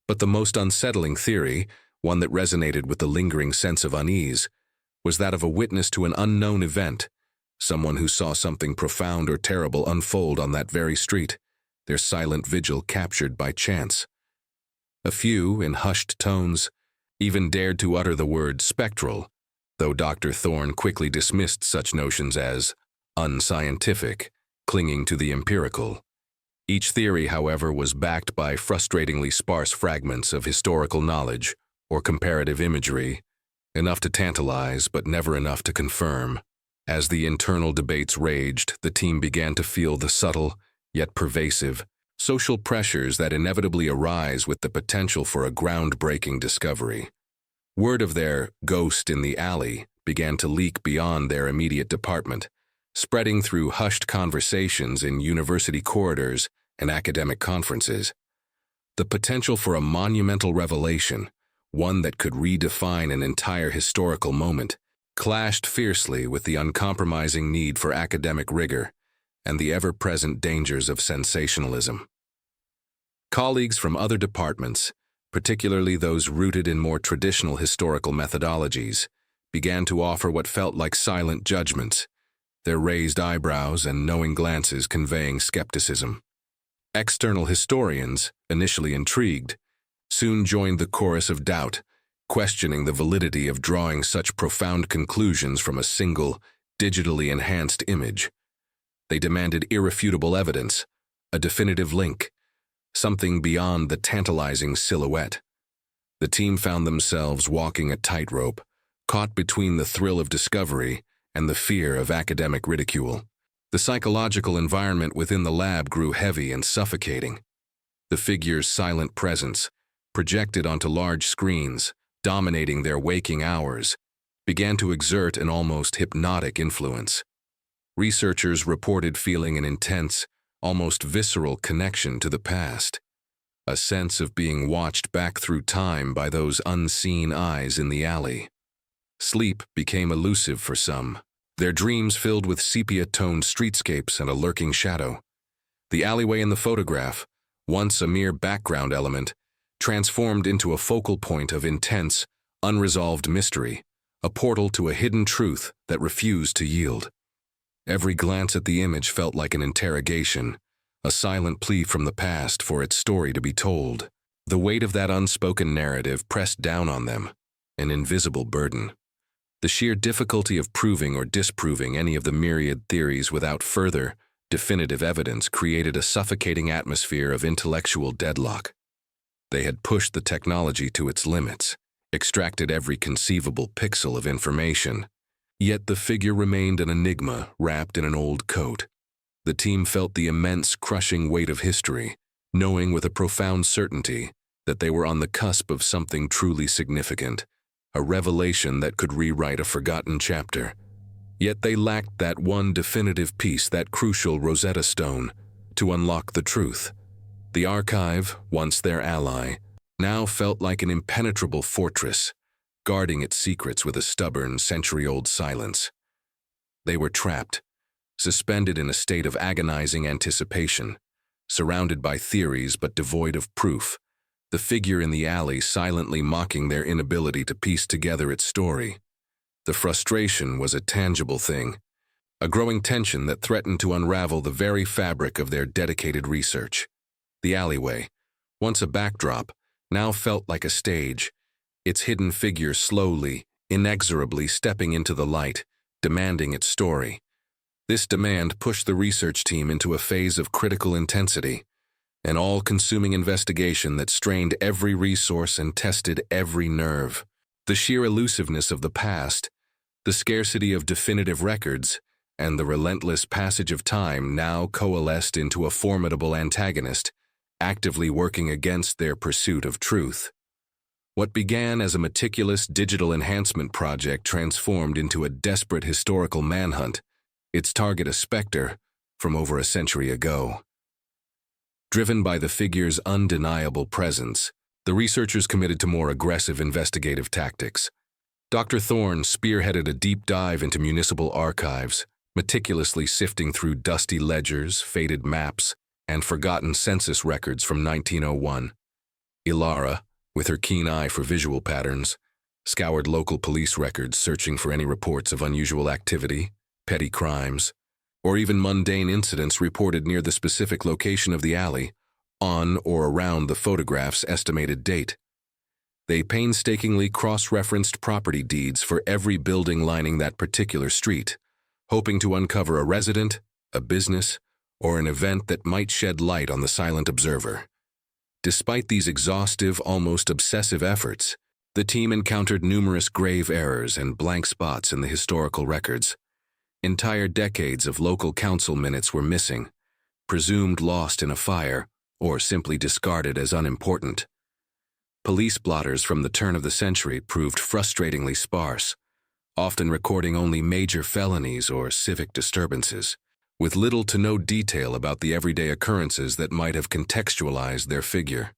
But the most unsettling theory, one that resonated with the lingering sense of unease, was that of a witness to an unknown event, someone who saw something profound or terrible unfold on that very street, their silent vigil captured by chance. A few, in hushed tones, even dared to utter the word spectral, though Dr. Thorne quickly dismissed such notions as unscientific, clinging to the empirical. Each theory, however, was backed by frustratingly sparse fragments of historical knowledge or comparative imagery, enough to tantalize but never enough to confirm. As the internal debates raged, the team began to feel the subtle, yet pervasive, social pressures that inevitably arise with the potential for a groundbreaking discovery. Word of their ghost in the alley began to leak beyond their immediate department, spreading through hushed conversations in university corridors and academic conferences. The potential for a monumental revelation, one that could redefine an entire historical moment, clashed fiercely with the uncompromising need for academic rigor and the ever-present dangers of sensationalism. Colleagues from other departments, particularly those rooted in more traditional historical methodologies, began to offer what felt like silent judgments, their raised eyebrows and knowing glances conveying skepticism. External historians, initially intrigued, soon joined the chorus of doubt, questioning the validity of drawing such profound conclusions from a single, digitally enhanced image. They demanded irrefutable evidence, a definitive link, something beyond the tantalizing silhouette. The team found themselves walking a tightrope, caught between the thrill of discovery and the fear of academic ridicule. The psychological environment within the lab grew heavy and suffocating. The figures' silent presence, projected onto large screens, dominating their waking hours, began to exert an almost hypnotic influence. Researchers reported feeling an intense, almost visceral connection to the past, a sense of being watched back through time by those unseen eyes in the alley. Sleep became elusive for some, their dreams filled with sepia-toned streetscapes and a lurking shadow. The alleyway in the photograph, once a mere background element, transformed into a focal point of intense, unresolved mystery, a portal to a hidden truth that refused to yield. Every glance at the image felt like an interrogation, a silent plea from the past for its story to be told. The weight of that unspoken narrative pressed down on them, an invisible burden. The sheer difficulty of proving or disproving any of the myriad theories without further, definitive evidence created a suffocating atmosphere of intellectual deadlock. They had pushed the technology to its limits, extracted every conceivable pixel of information, yet the figure remained an enigma wrapped in an old coat. The team felt the immense, crushing weight of history, knowing with a profound certainty that they were on the cusp of something truly significant, a revelation that could rewrite a forgotten chapter. Yet they lacked that one definitive piece, that crucial Rosetta Stone, to unlock the truth. The archive, once their ally, now felt like an impenetrable fortress, guarding its secrets with a stubborn, century-old silence. They were trapped, suspended in a state of agonizing anticipation, surrounded by theories but devoid of proof, the figure in the alley silently mocking their inability to piece together its story. The frustration was a tangible thing, a growing tension that threatened to unravel the very fabric of their dedicated research. The alleyway, once a backdrop, now felt like a stage, its hidden figure slowly, inexorably stepping into the light, demanding its story. This demand pushed the research team into a phase of critical intensity, an all-consuming investigation that strained every resource and tested every nerve. The sheer elusiveness of the past, the scarcity of definitive records, and the relentless passage of time now coalesced into a formidable antagonist, actively working against their pursuit of truth. What began as a meticulous digital enhancement project transformed into a desperate historical manhunt, its target a specter from over a century ago. Driven by the figure's undeniable presence, the researchers committed to more aggressive investigative tactics. Dr. Thorne spearheaded a deep dive into municipal archives, meticulously sifting through dusty ledgers, faded maps, and forgotten census records from 1901. Ilara, with her keen eye for visual patterns, scoured local police records searching for any reports of unusual activity, petty crimes, or even mundane incidents reported near the specific location of the alley, on or around the photograph's estimated date. They painstakingly cross-referenced property deeds for every building lining that particular street, hoping to uncover a resident, a business, or an event that might shed light on the silent observer. Despite these exhaustive, almost obsessive efforts, the team encountered numerous grave errors and blank spots in the historical records. Entire decades of local council minutes were missing, presumed lost in a fire, or simply discarded as unimportant. Police blotters from the turn of the century proved frustratingly sparse, often recording only major felonies or civic disturbances, with little to no detail about the everyday occurrences that might have contextualized their figure.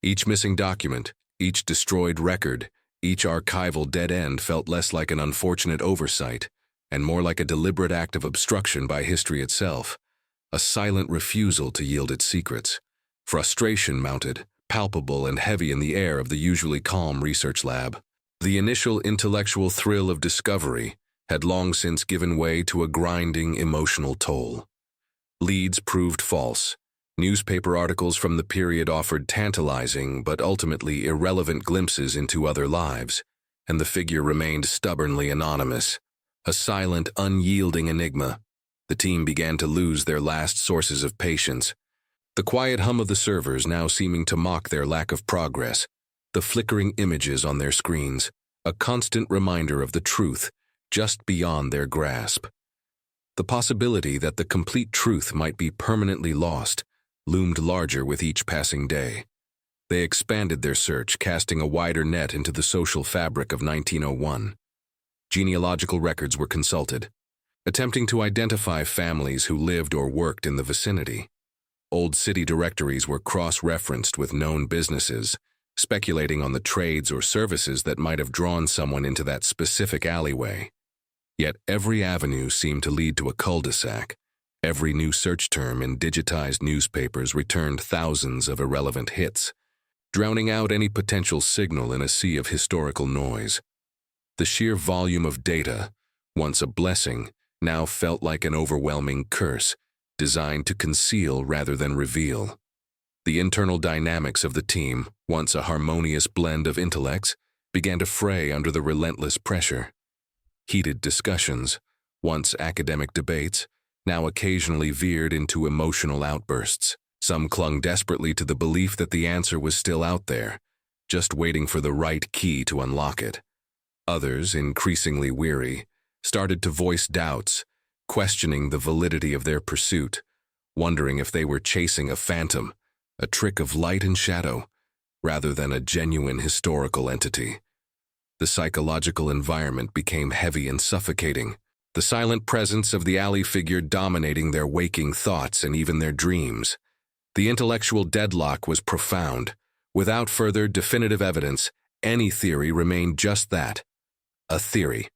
Each missing document, each destroyed record, each archival dead end felt less like an unfortunate oversight and more like a deliberate act of obstruction by history itself, a silent refusal to yield its secrets. Frustration mounted, palpable and heavy in the air of the usually calm research lab. The initial intellectual thrill of discovery had long since given way to a grinding emotional toll. Leads proved false. Newspaper articles from the period offered tantalizing but ultimately irrelevant glimpses into other lives, and the figure remained stubbornly anonymous, a silent, unyielding enigma. The team began to lose their last sources of patience, the quiet hum of the servers now seeming to mock their lack of progress, the flickering images on their screens, a constant reminder of the truth just beyond their grasp. The possibility that the complete truth might be permanently lost loomed larger with each passing day. They expanded their search, casting a wider net into the social fabric of 1901. Genealogical records were consulted, attempting to identify families who lived or worked in the vicinity. Old city directories were cross-referenced with known businesses, speculating on the trades or services that might have drawn someone into that specific alleyway. Yet every avenue seemed to lead to a cul-de-sac. Every new search term in digitized newspapers returned thousands of irrelevant hits, drowning out any potential signal in a sea of historical noise. The sheer volume of data, once a blessing, now felt like an overwhelming curse, designed to conceal rather than reveal. The internal dynamics of the team, once a harmonious blend of intellects, began to fray under the relentless pressure. Heated discussions, once academic debates, now occasionally veered into emotional outbursts. Some clung desperately to the belief that the answer was still out there, just waiting for the right key to unlock it. Others, increasingly weary, started to voice doubts, questioning the validity of their pursuit, wondering if they were chasing a phantom, a trick of light and shadow, rather than a genuine historical entity. The psychological environment became heavy and suffocating, the silent presence of the alley figure dominating their waking thoughts and even their dreams. The intellectual deadlock was profound. Without further definitive evidence, any theory remained just that, a theory.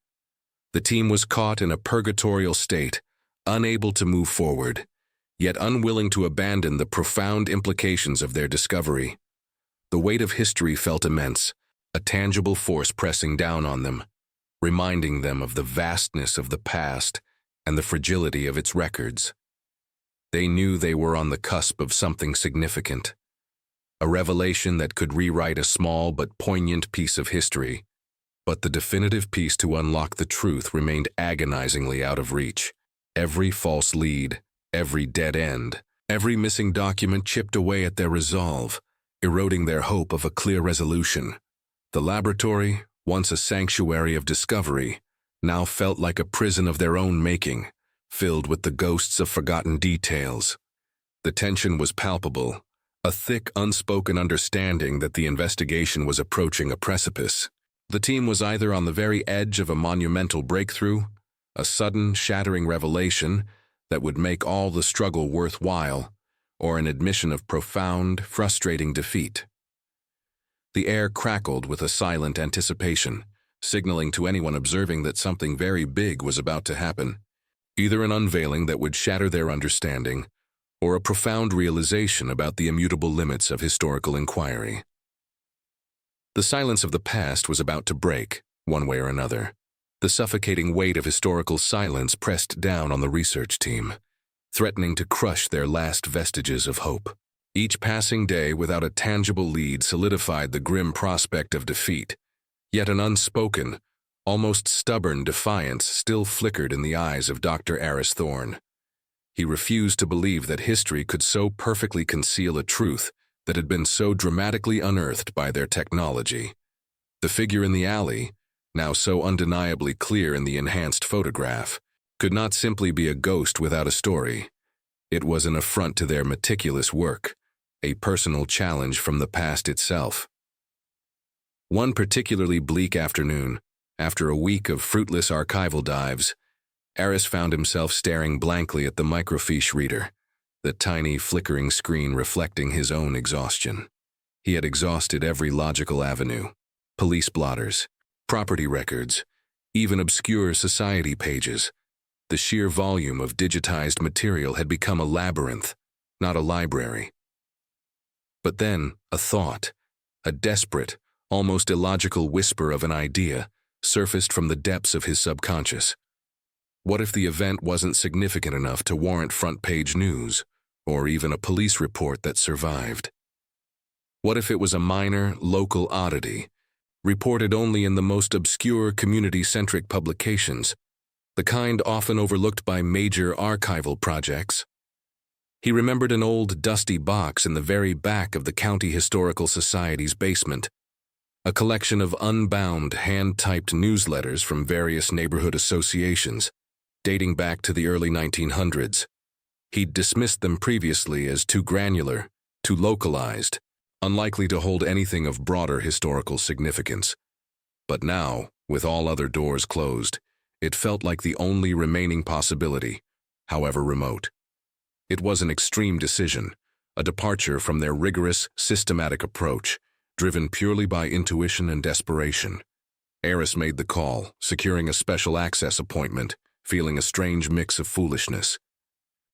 The team was caught in a purgatorial state, unable to move forward, yet unwilling to abandon the profound implications of their discovery. The weight of history felt immense, a tangible force pressing down on them, reminding them of the vastness of the past and the fragility of its records. They knew they were on the cusp of something significant, a revelation that could rewrite a small but poignant piece of history. But the definitive piece to unlock the truth remained agonizingly out of reach. Every false lead, every dead end, every missing document chipped away at their resolve, eroding their hope of a clear resolution. The laboratory, once a sanctuary of discovery, now felt like a prison of their own making, filled with the ghosts of forgotten details. The tension was palpable, a thick, unspoken understanding that the investigation was approaching a precipice. The team was either on the very edge of a monumental breakthrough A sudden, shattering revelation that would make all the struggle worthwhile, or an admission of profound, frustrating defeat. The air crackled with a silent anticipation, signaling to anyone observing that something very big was about to happen, either an unveiling that would shatter their understanding, or a profound realization about the immutable limits of historical inquiry. The silence of the past was about to break, one way or another. The suffocating weight of historical silence pressed down on the research team, threatening to crush their last vestiges of hope. Each passing day without a tangible lead solidified the grim prospect of defeat, yet an unspoken, almost stubborn defiance still flickered in the eyes of Dr. Aris Thorne. He refused to believe that history could so perfectly conceal a truth that had been so dramatically unearthed by their technology. The figure in the alley, now so undeniably clear in the enhanced photograph, could not simply be a ghost without a story. It was an affront to their meticulous work, a personal challenge from the past itself. One particularly bleak afternoon, after a week of fruitless archival dives, Aris found himself staring blankly at the microfiche reader, the tiny flickering screen reflecting his own exhaustion. He had exhausted every logical avenue: police blotters, property records, even obscure society pages. The sheer volume of digitized material had become a labyrinth, not a library. But then, a thought, a desperate, almost illogical whisper of an idea, surfaced from the depths of his subconscious. What if the event wasn't significant enough to warrant front-page news, or even a police report that survived? What if it was a minor, local oddity, reported only in the most obscure community-centric publications, the kind often overlooked by major archival projects? He remembered an old, dusty box in the very back of the County Historical Society's basement, a collection of unbound, hand-typed newsletters from various neighborhood associations, dating back to the early 1900s. He'd dismissed them previously as too granular, too localized, unlikely to hold anything of broader historical significance. But now, with all other doors closed, it felt like the only remaining possibility, however remote. It was an extreme decision, a departure from their rigorous, systematic approach, driven purely by intuition and desperation. Aris made the call, securing a special access appointment, feeling a strange mix of foolishness,